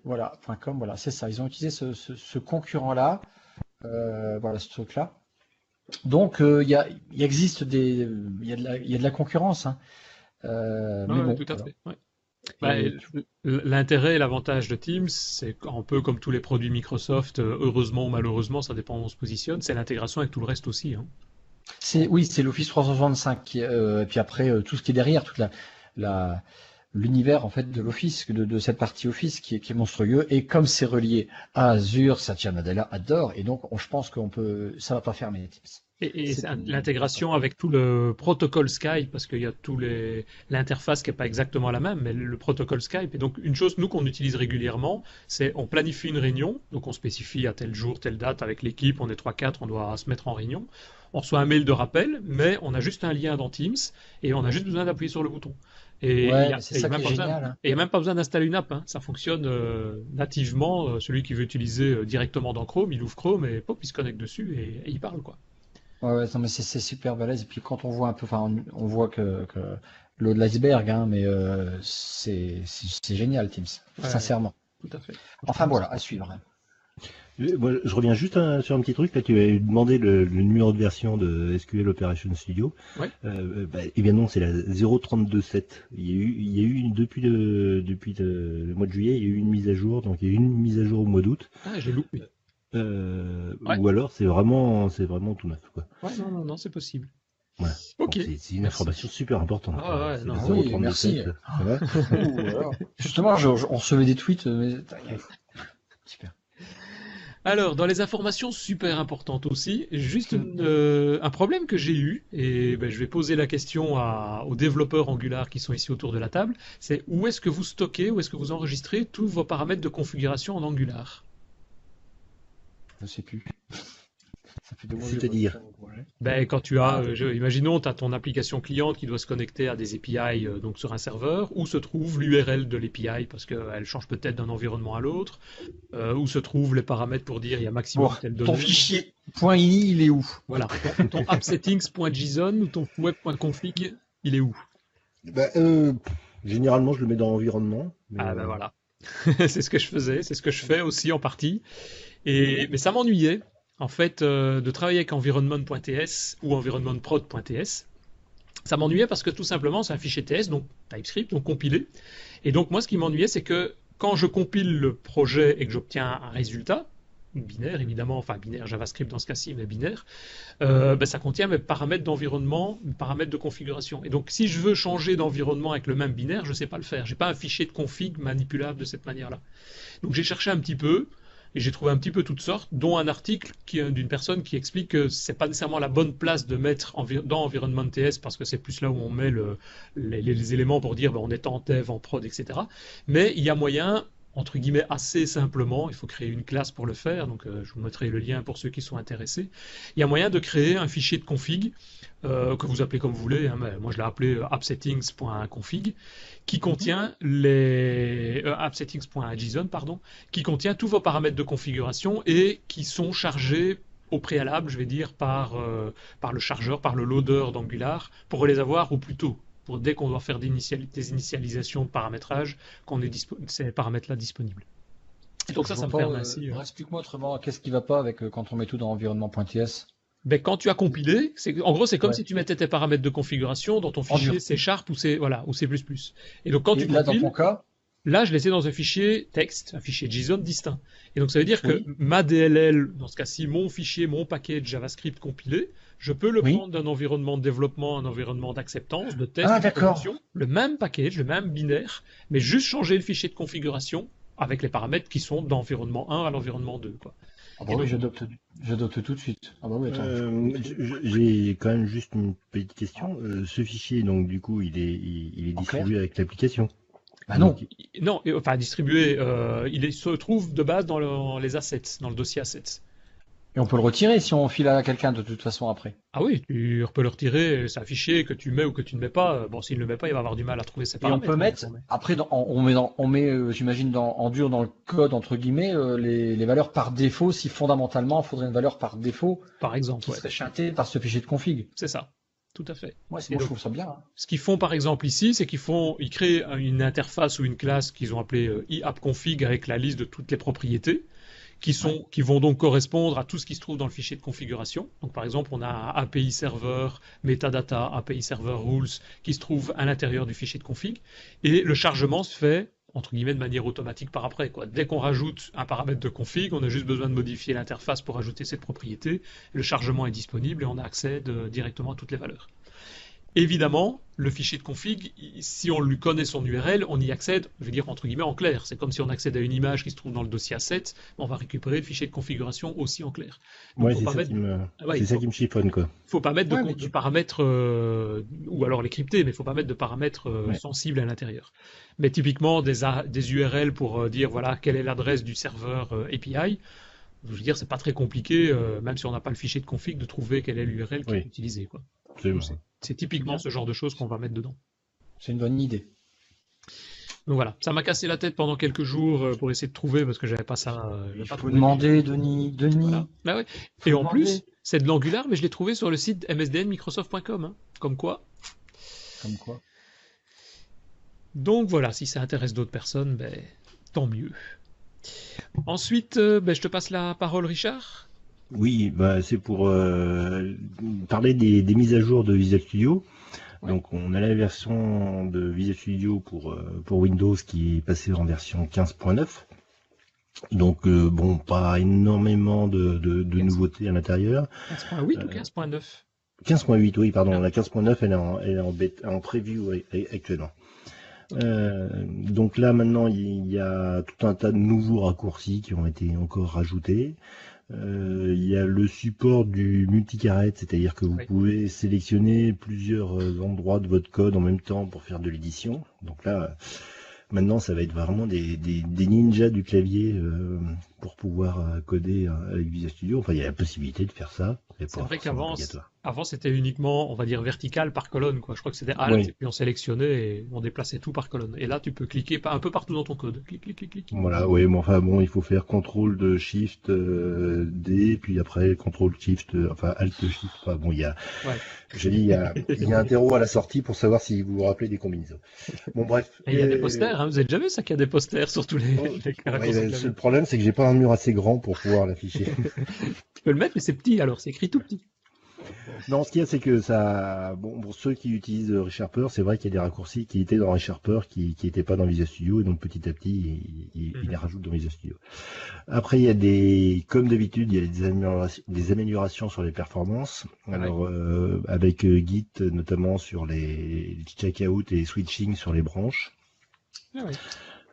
Voilà, .com, voilà, c'est ça. Ils ont utilisé ce concurrent-là, voilà, ce truc-là. Donc, il existe il y a de la concurrence, hein. Mais Ouais, bon, tout à voilà. fait. Ouais. Bah, Et l'intérêt et l'avantage de Teams, c'est un peu comme tous les produits Microsoft, heureusement ou malheureusement, ça dépend où on se positionne, c'est l'intégration avec tout le reste aussi, hein. oui, c'est l'Office 365 et puis après tout ce qui est derrière, toute la l'univers en fait de l'Office, de cette partie Office qui est monstrueux. Et comme c'est relié à Azure, Satya Nadella adore, et donc je pense ça va pas fermer Teams. Et C'est l'intégration avec tout le protocole Skype, parce qu'il y a l'interface qui n'est pas exactement la même, mais le protocole Skype. Et donc, une chose, nous, qu'on utilise régulièrement, c'est on planifie une réunion, donc on spécifie à tel jour, telle date avec l'équipe, on est 3-4, on doit se mettre en réunion. On reçoit un mail de rappel, mais on a juste un lien dans Teams et on a juste besoin d'appuyer sur le bouton. Et Ouais, mais c'est ça qui est génial, hein. il n'y a même pas besoin d'installer une app, hein. Ça fonctionne nativement. Celui qui veut utiliser directement dans Chrome, il ouvre Chrome et pop, il se connecte dessus et il parle, quoi. Ouais, non, mais c'est super balèze. Et puis quand on voit un peu, enfin, on voit que l'eau de l'iceberg, hein, mais c'est génial, Teams, Ouais, sincèrement. tout à fait. Enfin voilà, à suivre. Hein. Moi, je reviens juste sur un petit truc. Là, tu avais demandé le numéro de version de SQL Operation Studio. Ouais. Eh bien non, c'est la 0.32.7. Il y a eu depuis le mois de juillet, il y a eu une mise à jour. Donc il y a eu une mise à jour au mois d'août. Ah, j'ai loupé. Ouais. Ou alors c'est vraiment tout neuf, quoi. Ouais, non, c'est possible. Voilà. Ok. Donc, c'est une information super importante. Ah ouais, C'est non, la oui, 0.32.7. merci. Ça va Ouh, alors. Justement, on recevait des tweets, mais super. Alors, dans les informations super importantes aussi, juste un problème que j'ai eu, et ben, je vais poser la question aux développeurs Angular qui sont ici autour de la table, c'est où est-ce que vous stockez, où est-ce que vous enregistrez tous vos paramètres de configuration en Angular? Je sais plus. Ça fait 2 mois que C'est-à-dire j'ai pas fait mon projet. Ben, quand tu as, imaginons, tu as ton application cliente qui doit se connecter à des API donc sur un serveur, où se trouve l'URL de l'API parce qu'elle change peut-être d'un environnement à l'autre, où se trouvent les paramètres pour dire il y a maximum Bon, telle ton donnée. fichier .ini, il est où? Voilà, ton appsettings.json ou ton web.config, il est où? Généralement, je le mets dans l'environnement. Mais, Ah ben voilà, c'est ce que je faisais, c'est ce que je fais aussi en partie. Mais ça m'ennuyait, en fait, de travailler avec environment.ts ou environmentprod.ts. Ça m'ennuyait parce que tout simplement, c'est un fichier TS, donc TypeScript, donc compilé. Et donc moi, ce qui m'ennuyait, c'est que quand je compile le projet et que j'obtiens un résultat, binaire évidemment, enfin binaire JavaScript dans ce cas-ci, mais binaire, ben, ça contient mes paramètres d'environnement, mes paramètres de configuration. Et donc si je veux changer d'environnement avec le même binaire, je ne sais pas le faire. J'ai pas un fichier de config manipulable de cette manière-là. Donc j'ai cherché un petit peu. Et j'ai trouvé un petit peu toutes sortes, dont un article d'une personne qui explique que c'est pas nécessairement la bonne place de mettre dans Environment TS parce que c'est plus là où on met les éléments pour dire ben, on est en dev, en prod, etc. Mais il y a moyen, entre guillemets, assez simplement, il faut créer une classe pour le faire, donc je vous mettrai le lien pour ceux qui sont intéressés. Il y a moyen de créer un fichier de config que vous appelez comme vous voulez, hein, mais moi je l'ai appelé appsettings.config, qui contient appsettings.json, pardon, qui contient tous vos paramètres de configuration et qui sont chargés au préalable, je vais dire, par le chargeur, par le loader d'Angular, pour les avoir au plus tôt. pour dès qu'on doit faire des initialisations de paramétrage, qu'on ait ces paramètres-là disponibles. Et donc ça me permet ainsi. Explique-moi autrement, qu'est-ce qui va pas avec quand on met tout dans environnement.ts? Ben, quand tu as compilé, en gros, c'est comme si tu mettais tes paramètres de configuration dans ton fichier C# ou C++. Et donc, quand tu là, compiles, dans ton cas, là, je l'ai dans un fichier texte, un fichier JSON distinct. Et donc, ça veut dire que ma DLL, dans ce cas-ci, mon fichier, mon package JavaScript compilé, je peux le prendre d'un environnement de développement, un environnement d'acceptance, de test, de production, le même package, le même binaire, mais juste changer le fichier de configuration avec les paramètres qui sont d'environnement 1 à l'environnement 2, quoi. Ah bah oui, j'adopte tout de suite. Ah bah oui, attends. J'ai quand même juste une petite question. Ce fichier, donc du coup, il est distribué avec l'application. Bah non. Non, enfin distribué, il se trouve de base dans les assets, dans le dossier assets. Et on peut le retirer si on file à quelqu'un de toute façon après. Ah oui, tu peux le retirer, c'est un fichier que tu mets ou que tu ne mets pas. Bon, s'il ne le met pas, il va avoir du mal à trouver ses paramètres. Et on peut mettre, après, on met j'imagine, en dur dans le code, entre guillemets, les valeurs par défaut, si fondamentalement, il faudrait une valeur par défaut. Par exemple, qui serait chantée par ce fichier de config. C'est ça. Tout à fait. Moi, je trouve ça bien. Hein. Ce qu'ils font par exemple ici, c'est ils créent une interface ou une classe qu'ils ont appelée iappconfig avec la liste de toutes les propriétés qui vont donc correspondre à tout ce qui se trouve dans le fichier de configuration. Donc par exemple, on a API server, metadata, API server rules qui se trouvent à l'intérieur du fichier de config. Et le chargement se fait entre guillemets de manière automatique par après, quoi. Dès qu'on rajoute un paramètre de config, on a juste besoin de modifier l'interface pour ajouter cette propriété. Le chargement est disponible et on a accès directement à toutes les valeurs. Évidemment, le fichier de config, si on lui connaît son URL, on y accède, je veux dire entre guillemets en clair. C'est comme si on accède à une image qui se trouve dans le dossier asset, on va récupérer le fichier de configuration aussi en clair. Donc, c'est ça qui me chiffonne, quoi. Faut pas mettre du paramètre, ou alors les crypter, mais il faut pas mettre de paramètres sensibles à l'intérieur. Mais typiquement des URL pour dire voilà quelle est l'adresse du serveur API. Je veux dire, c'est pas très compliqué, même si on n'a pas le fichier de config, de trouver quelle est l'URL qui est utilisée, quoi. C'est typiquement ce genre de choses qu'on va mettre dedans. C'est une bonne idée. Donc voilà, ça m'a cassé la tête pendant quelques jours pour essayer de trouver parce que j'avais pas ça. Il faut demander, Denis. Voilà. Bah ouais. Et en plus, c'est de l'Angular, mais je l'ai trouvé sur le site msdnmicrosoft.com. Hein. Comme quoi. Donc voilà, si ça intéresse d'autres personnes, tant mieux. Ensuite, je te passe la parole, Richard. Oui, c'est pour parler des mises à jour de Visual Studio. Ouais. Donc on a la version de Visual Studio pour Windows qui est passée en version 15.9. Donc pas énormément de nouveautés à l'intérieur. 15.8 ou 15.9 15.8, oui, pardon. La 15.9, elle est en preview actuellement. Donc là maintenant il y a tout un tas de nouveaux raccourcis qui ont été encore rajoutés. Il y a le support du multicaret, c'est-à-dire que vous pouvez sélectionner plusieurs endroits de votre code en même temps pour faire de l'édition. Donc là, maintenant, ça va être vraiment des ninjas du clavier pour pouvoir coder avec Visual Studio. Enfin, il y a la possibilité de faire ça. C'est vrai qu'avant, c'était uniquement, on va dire, vertical par colonne, quoi. Je crois que c'était Alt, et puis on sélectionnait et on déplaçait tout par colonne. Et là, tu peux cliquer un peu partout dans ton code. Clic. Voilà, oui, mais il faut faire CTRL de Shift D, puis après CTRL Shift, Alt Shift. Il y a, il y a un terreau à la sortie pour savoir si vous vous rappelez des combinaisons. Bon, bref. Et il y a des posters, hein. Vous avez déjà vu ça qu'il y a des posters sur tous les le problème, c'est que j'ai pas un mur assez grand pour pouvoir l'afficher. Tu peux le mettre, mais c'est petit, alors c'est écrit tout petit. Non, ce qu'il y a, c'est que ça, pour ceux qui utilisent ReSharper, c'est vrai qu'il y a des raccourcis qui étaient dans ReSharper, qui n'étaient pas dans Visual Studio, et donc petit à petit, il les rajoute dans Visual Studio. Après, il y a comme d'habitude, il y a des améliorations sur les performances. Alors, avec Git, notamment sur les checkout et switching sur les branches. Il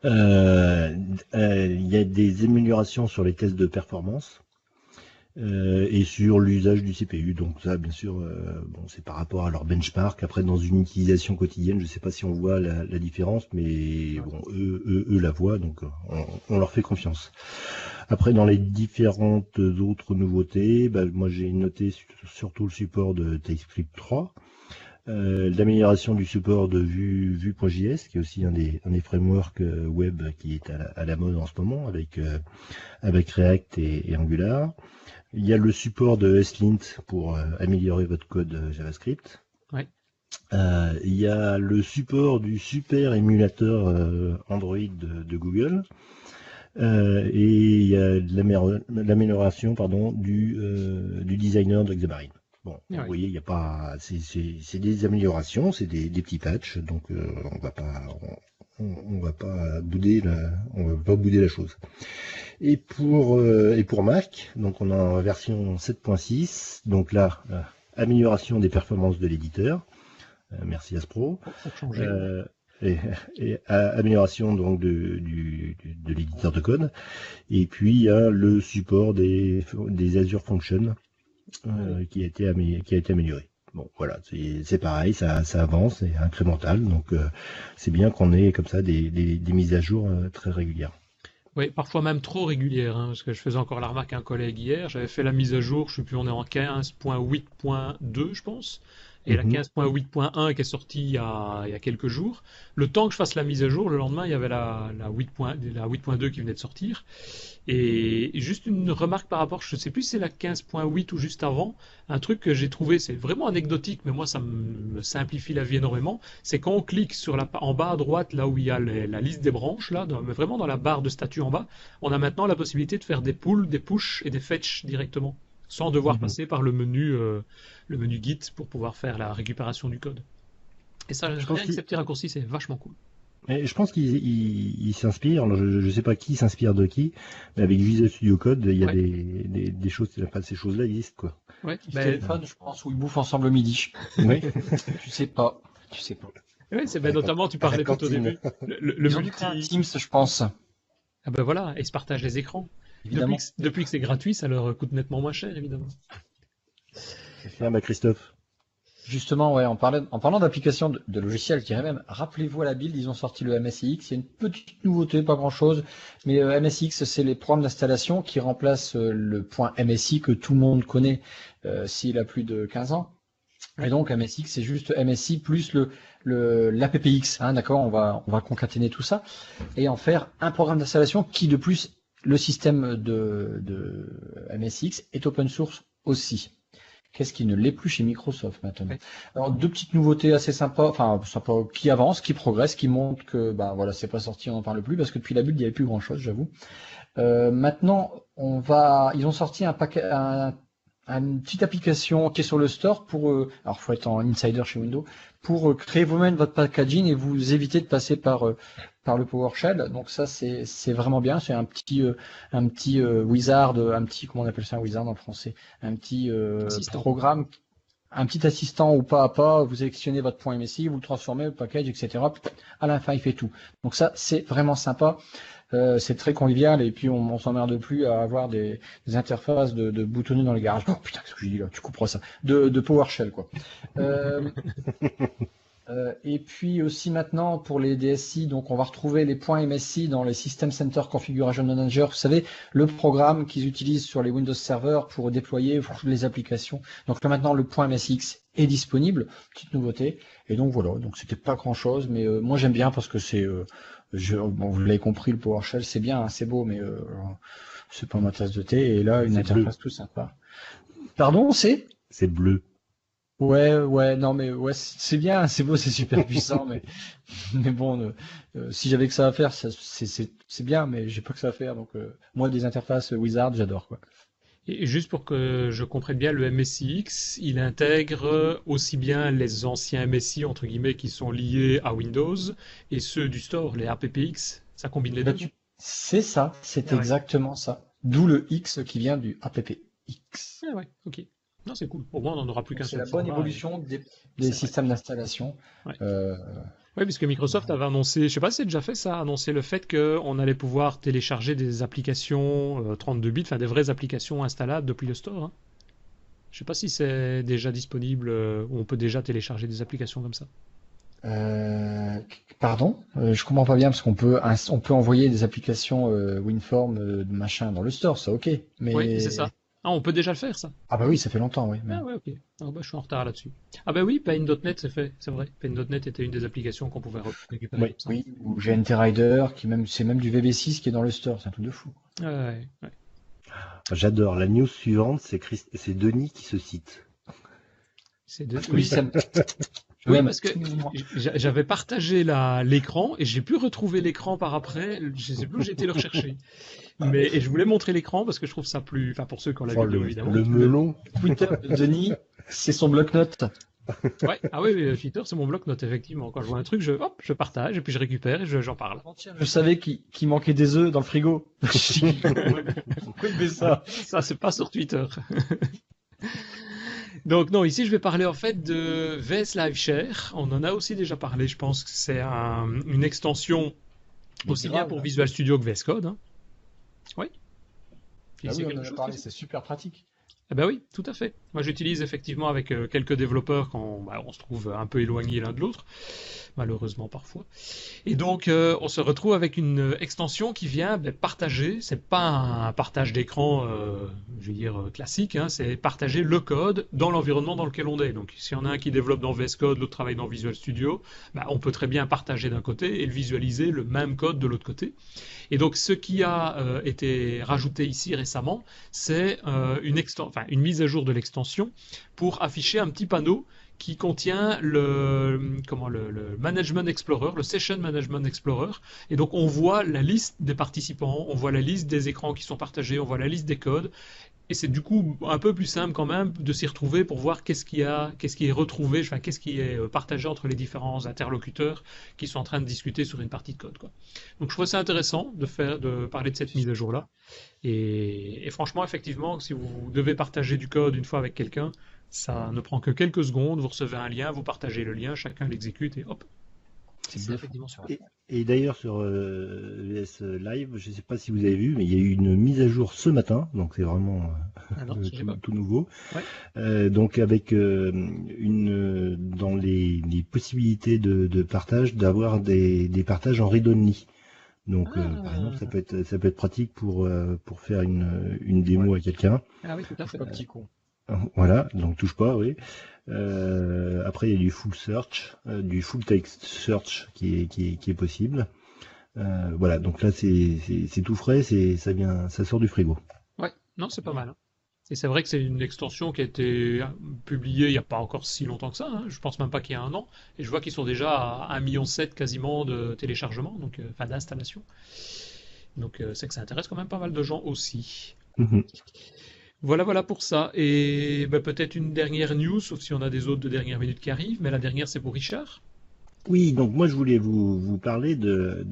y a des améliorations sur les tests de performance. Et sur l'usage du CPU, donc ça bien sûr c'est par rapport à leur benchmark. Après dans une utilisation quotidienne, je sais pas si on voit la différence, mais eux la voient, donc on leur fait confiance. Après dans les différentes autres nouveautés, moi j'ai noté surtout le support de TypeScript 3, l'amélioration du support de Vue.js, qui est aussi un des frameworks web qui est à la mode en ce moment avec React et Angular. Il y a le support de ESLint pour améliorer votre code JavaScript. Ouais. Il y a le support du super émulateur Android de Google. Et il y a l'amélioration du designer de Xamarin. Bon, Ah vous oui. voyez, il y a pas, c'est des améliorations, c'est des petits patchs, donc on va pas bouder la chose. Et pour Mac, donc on a en version 7.6, donc là, amélioration des performances de l'éditeur. Merci Aspro. Pour changer. Euh, et, amélioration donc de l'éditeur de code. Et puis il y a le support des Azure Functions qui a été amélioré. Bon, voilà, c'est pareil, ça avance, c'est incrémental, donc c'est bien qu'on ait comme ça des mises à jour très régulières. Oui, parfois même trop régulière, hein, parce que je faisais encore la remarque à un collègue hier, j'avais fait la mise à jour, je sais plus, on est en 15.8.2, je pense, et la 15.8.1 qui est sortie il y a quelques jours. Le temps que je fasse la mise à jour, le lendemain, il y avait la 8.2 qui venait de sortir. Et juste une remarque par rapport, je ne sais plus si c'est la 15.8 ou juste avant, un truc que j'ai trouvé, c'est vraiment anecdotique, mais moi ça me simplifie la vie énormément, c'est quand on clique en bas à droite, là où il y a la liste des branches, là, mais vraiment dans la barre de statut en bas, on a maintenant la possibilité de faire des pulls, des push et des fetch directement, sans devoir passer par le menu Git pour pouvoir faire la récupération du code. Et ça, Je pense rien que ces petits raccourcis, c'est vachement cool. Et je pense qu'il s'inspire, alors je ne sais pas qui s'inspire de qui, mais avec Visual Studio Code, il y a Ouais. des choses, enfin, ces choses-là existent, quoi. Ouais, Téléphone, je pense, où ils bouffent ensemble le midi. Oui. Tu sais pas. Tu sais pas. ouais, c'est notamment, tu parlais tout au cantine. début, le Ils ont dû créer un multi. Teams, je pense. Ah ben voilà, et ils se partagent les écrans. Évidemment. Depuis que c'est gratuit, ça leur coûte nettement moins cher, évidemment. Ah bah Christophe. Justement, ouais, en parlant d'applications de logiciels, je dirais même, rappelez-vous à la build, ils ont sorti le MSIX. Il y a une petite nouveauté, pas grand-chose, mais MSIX, c'est les programmes d'installation qui remplacent le point MSI que tout le monde connaît s'il a plus de 15 ans. Et donc MSX, c'est juste MSI plus l'APPX, hein, d'accord, on va concaténer tout ça et en faire un programme d'installation qui de plus, le système de MSX est open source aussi. Qu'est-ce qui ne l'est plus chez Microsoft maintenant? Ouais. Alors deux petites nouveautés assez sympas, qui avancent, qui progressent, qui montrent que bah voilà, c'est pas sorti, on n'en parle plus parce que depuis la build il n'y avait plus grand chose, j'avoue. Maintenant, ils ont sorti un paquet, une petite application qui est sur le store pour, alors faut être en insider chez Windows, pour créer vous-même votre packaging et vous éviter de passer par le PowerShell. Donc ça c'est vraiment bien. C'est un petit wizard, comment on appelle ça un wizard en français, un petit Assistant. programme, un petit assistant ou pas à pas. Vous sélectionnez votre point MSI, vous le transformez, le package, etc. À la fin il fait tout. Donc ça c'est vraiment sympa. C'est très convivial et puis on s'emmerde plus à avoir des interfaces de boutonneux dans les garages. Oh putain, qu'est-ce que je dis là? Tu couperas ça. De PowerShell quoi. Et puis aussi maintenant pour les DSI, donc on va retrouver les points MSI dans les System Center Configuration Manager. Vous savez, le programme qu'ils utilisent sur les Windows Server pour déployer les applications. Donc là maintenant le point MSX est disponible, petite nouveauté. Et donc voilà, donc c'était pas grand chose, mais moi j'aime bien parce que c'est bon, vous l'avez compris, le PowerShell c'est bien, hein, c'est beau, mais c'est pas ma tasse de thé. Et là, une interface tout sympa. Pardon, c'est? C'est bleu. Ouais, non, mais ouais, c'est bien, c'est beau, c'est super puissant, mais bon, si j'avais que ça à faire, c'est bien, mais j'ai pas que ça à faire. Donc moi, des interfaces Wizard, j'adore quoi. Et juste pour que je comprenne bien, le MSIX, il intègre aussi bien les anciens MSI, entre guillemets, qui sont liés à Windows, et ceux du store, les APPX, ça combine les deux. C'est ça, c'est Ah ouais. exactement ça. D'où le X qui vient du APPX. Ah ouais, ok. Non, c'est cool. Au moins, on n'en aura plus qu'un C'est seul. la bonne format, évolution des C'est systèmes d'installation. Ouais. Euh, Oui, puisque Microsoft avait annoncé, je sais pas si c'est déjà fait ça, annoncé le fait qu'on allait pouvoir télécharger des applications 32 bits, enfin des vraies applications installables depuis le store. Hein. Je sais pas si c'est déjà disponible, ou on peut déjà télécharger des applications comme ça. Pardon, je comprends pas bien parce qu'on peut envoyer des applications WinForm machin dans le store, ça ok. Mais Oui, c'est ça. Ah, on peut déjà le faire, ça. ah bah oui, ça fait longtemps, oui. Ah ouais, ok. Ah bah, je suis en retard là-dessus. Ah bah oui, Paint.net, c'est fait, c'est vrai. Paint.net était une des applications qu'on pouvait récupérer Oui. comme ça. Oui, ou GNT Rider, c'est même du VB6 qui est dans le store, c'est un truc de fou. Ouais. J'adore. La news suivante, c'est Denis qui se cite. C'est de... Oui, Oui, parce que j'avais partagé l'écran et j'ai pu retrouver l'écran par après. Je sais plus où j'ai été le rechercher. Et je voulais montrer l'écran parce que je trouve ça plus, enfin pour ceux qui ont la vidéo évidemment. Le melon. Twitter de Denis, c'est son bloc-notes. Ouais, ah oui, Twitter c'est mon bloc-notes effectivement. Quand je vois un truc, je partage et puis je récupère et j'en parle. Je savais qu'il manquait des œufs dans le frigo. Pourquoi il fait ça? Ça c'est pas sur Twitter. Donc non, ici je vais parler en fait de VS Live Share. On en a aussi déjà parlé, je pense que c'est une extension aussi bien pour Visual Studio que VS Code. Hein. Oui. Ah oui, on en a parlé, c'est super pratique. Eh ben oui, tout à fait. Moi j'utilise effectivement avec quelques développeurs quand on se trouve un peu éloignés l'un de l'autre, malheureusement parfois. Et donc on se retrouve avec une extension qui vient partager, c'est pas un partage d'écran, je veux dire classique, hein, c'est partager le code dans l'environnement dans lequel on est. Donc s'il y en a un qui développe dans VS Code, l'autre travaille dans Visual Studio, on peut très bien partager d'un côté et le visualiser le même code de l'autre côté. Et donc ce qui a été rajouté ici récemment, c'est une mise à jour de l'extension pour afficher un petit panneau qui contient le Management Explorer, le Session Management Explorer. Et donc on voit la liste des participants, on voit la liste des écrans qui sont partagés, on voit la liste des codes. Et c'est du coup un peu plus simple quand même de s'y retrouver pour voir qu'est-ce qui est retrouvé, enfin qu'est-ce qui est partagé entre les différents interlocuteurs qui sont en train de discuter sur une partie de code, quoi. Donc je trouve ça intéressant de parler de cette mise à jour-là. Et franchement, effectivement, si vous devez partager du code une fois avec quelqu'un, ça ne prend que quelques secondes, vous recevez un lien, vous partagez le lien, chacun l'exécute et hop. C'est effectivement sur Et d'ailleurs sur VS Live, je ne sais pas si vous avez vu, mais il y a eu une mise à jour ce matin, donc c'est vraiment tout nouveau. Ouais. Donc avec dans les possibilités de partage, d'avoir des partages en read-only. Donc par exemple, ça peut être pratique pour faire une démo à quelqu'un. Ah oui, tout à fait. Un petit con. Voilà, donc touche pas, oui. Après, il y a du full search, du full text search qui est possible. Voilà, donc là c'est tout frais, ça sort du frigo. Ouais, non, c'est pas mal. Hein. Et c'est vrai que c'est une extension qui a été publiée il n'y a pas encore si longtemps que ça. Hein. Je pense même pas qu'il y a un an. Et je vois qu'ils sont déjà à 1,7 million quasiment de téléchargements, donc enfin d'installation. Donc c'est que ça intéresse quand même pas mal de gens aussi. Mm-hmm. Voilà pour ça. Et peut-être une dernière news, sauf si on a des autres de dernière minute qui arrivent, mais la dernière c'est pour Richard. Oui, donc moi je voulais vous parler de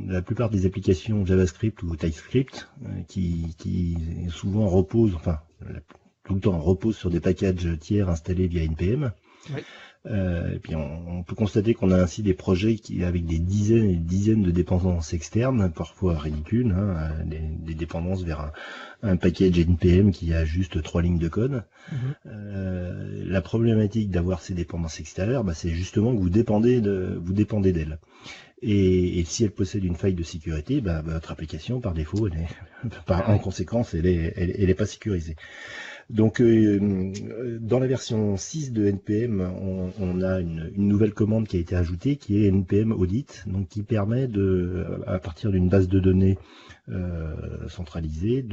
la plupart des applications JavaScript ou TypeScript qui souvent reposent, enfin tout le temps reposent sur des packages tiers installés via NPM. Oui. Et puis on peut constater qu'on a ainsi des projets avec des dizaines et des dizaines de dépendances externes, parfois ridicules, hein, des dépendances vers un package NPM qui a juste 3 lignes de code. Mm-hmm. La problématique d'avoir ces dépendances extérieures, c'est justement que vous dépendez d'elles. Et si elle possède une faille de sécurité, votre application par défaut, en conséquence, elle est pas sécurisée. Donc dans la version 6 de NPM, on a une nouvelle commande qui a été ajoutée, qui est NPM Audit, donc qui permet à partir d'une base de données centralisée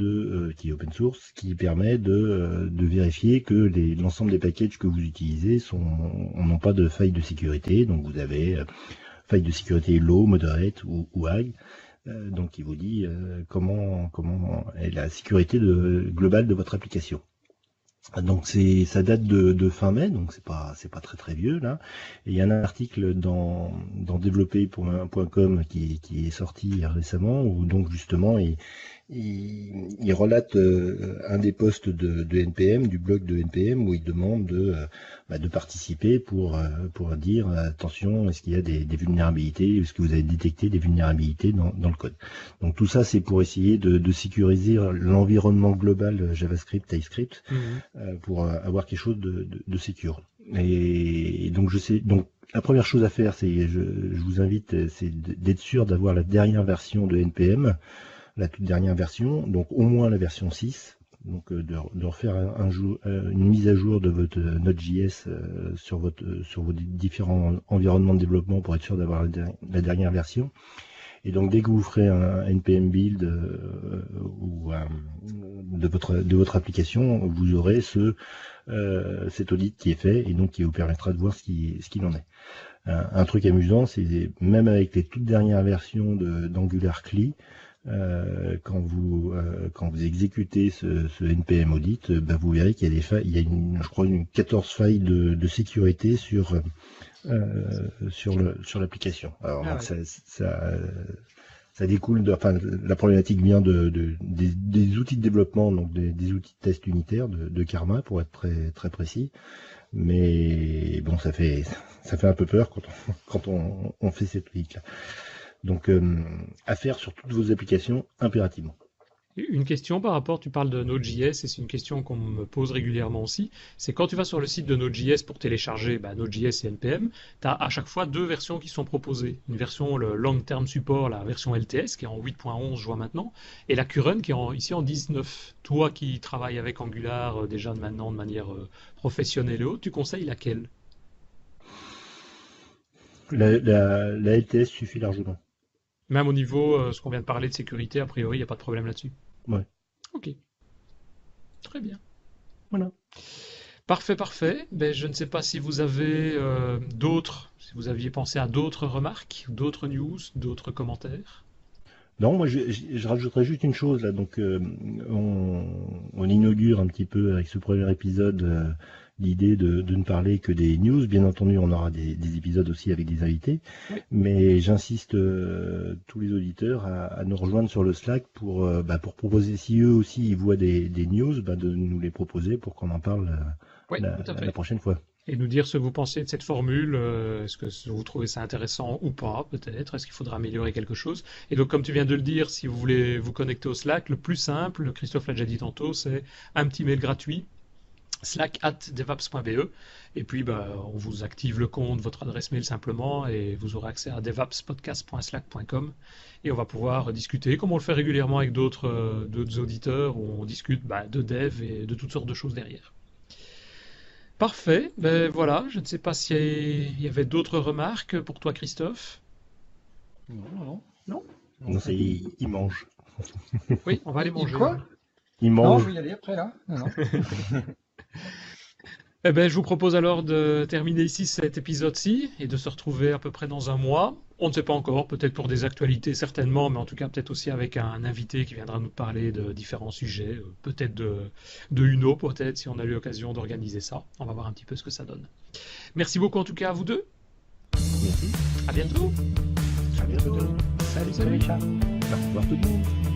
qui est open source, qui permet de vérifier que l'ensemble des packages que vous utilisez n'ont pas de faille de sécurité. Donc vous avez faille de sécurité low, moderate ou high. Donc il vous dit comment est la sécurité globale de votre application. Donc ça date de fin mai, donc c'est pas très très vieux là. Et il y a un article dans développer.com qui est sorti récemment où donc justement il relate un des posts de NPM, du blog de NPM, où il demande de participer pour dire attention, est-ce qu'il y a des vulnérabilités, est-ce que vous avez détecté des vulnérabilités dans le code. Donc tout ça c'est pour essayer de sécuriser l'environnement global JavaScript, TypeScript, pour avoir quelque chose de secure. Et donc la première chose à faire, je vous invite, c'est d'être sûr d'avoir la dernière version de NPM, la toute dernière version, donc au moins la version 6, donc de refaire une mise à jour de votre Node.js sur vos différents environnements de développement pour être sûr d'avoir la dernière version. Et donc dès que vous ferez un NPM build de votre application, vous aurez cet audit qui est fait et donc qui vous permettra de voir ce qu'il en est. Un truc amusant, c'est même avec les toutes dernières versions d'Angular CLI, quand vous exécutez ce NPM audit, vous verrez qu'il y a des failles, il y a je crois 14 failles de sécurité sur l'application. Alors ça découle la problématique vient des outils de développement, donc des outils de test unitaires de Karma pour être très très précis. Mais bon, ça fait un peu peur quand on fait cette tweak là. Donc à faire sur toutes vos applications impérativement. Une question par rapport, tu parles de Node.js, et c'est une question qu'on me pose régulièrement aussi, c'est quand tu vas sur le site de Node.js pour télécharger Node.js et NPM, tu as à chaque fois deux versions qui sont proposées. Une version, le Long Term Support, la version LTS, qui est en 8.11, je vois maintenant, et la Current, qui est ici en 19. Toi qui travailles avec Angular déjà maintenant de manière professionnelle et autre, tu conseilles laquelle? La LTS suffit largement. Même au niveau, ce qu'on vient de parler de sécurité, a priori, il n'y a pas de problème là-dessus. Ouais. Ok. Très bien. Voilà. Parfait, parfait. Je ne sais pas si vous avez si vous aviez pensé à d'autres remarques, d'autres news, d'autres commentaires. Non, moi je rajouterais juste une chose là. Donc on inaugure un petit peu avec ce premier épisode l'idée de ne parler que des news. Bien entendu, on aura des épisodes aussi avec des invités. Oui. Mais j'insiste tous les auditeurs à nous rejoindre sur le Slack pour proposer, si eux aussi ils voient des news, de nous les proposer pour qu'on en parle la prochaine fois. Et nous dire ce que vous pensez de cette formule, est-ce que vous trouvez ça intéressant ou pas, peut-être, est-ce qu'il faudra améliorer quelque chose. Et donc, comme tu viens de le dire, si vous voulez vous connecter au Slack, le plus simple, Christophe l'a déjà dit tantôt, c'est un petit mail gratuit, slack@devaps.be, et puis on vous active le compte, votre adresse mail simplement, et vous aurez accès à devapspodcast.slack.com, et on va pouvoir discuter, comme on le fait régulièrement avec d'autres auditeurs, où on discute de dev et de toutes sortes de choses derrière. Parfait, voilà, je ne sais pas s'il y avait d'autres remarques pour toi, Christophe. Non. Non, c'est il mange. Oui, on va aller manger. Quoi? Il mange. Non, je vais y aller après là. Non. Je vous propose alors de terminer ici cet épisode-ci et de se retrouver à peu près dans un mois. On ne sait pas encore, peut-être pour des actualités certainement, mais en tout cas peut-être aussi avec un invité qui viendra nous parler de différents sujets, peut-être de Uno, peut-être si on a eu l'occasion d'organiser ça. On va voir un petit peu ce que ça donne. Merci beaucoup en tout cas à vous deux. Merci. À bientôt. À bientôt. Salut. Au revoir tout le monde.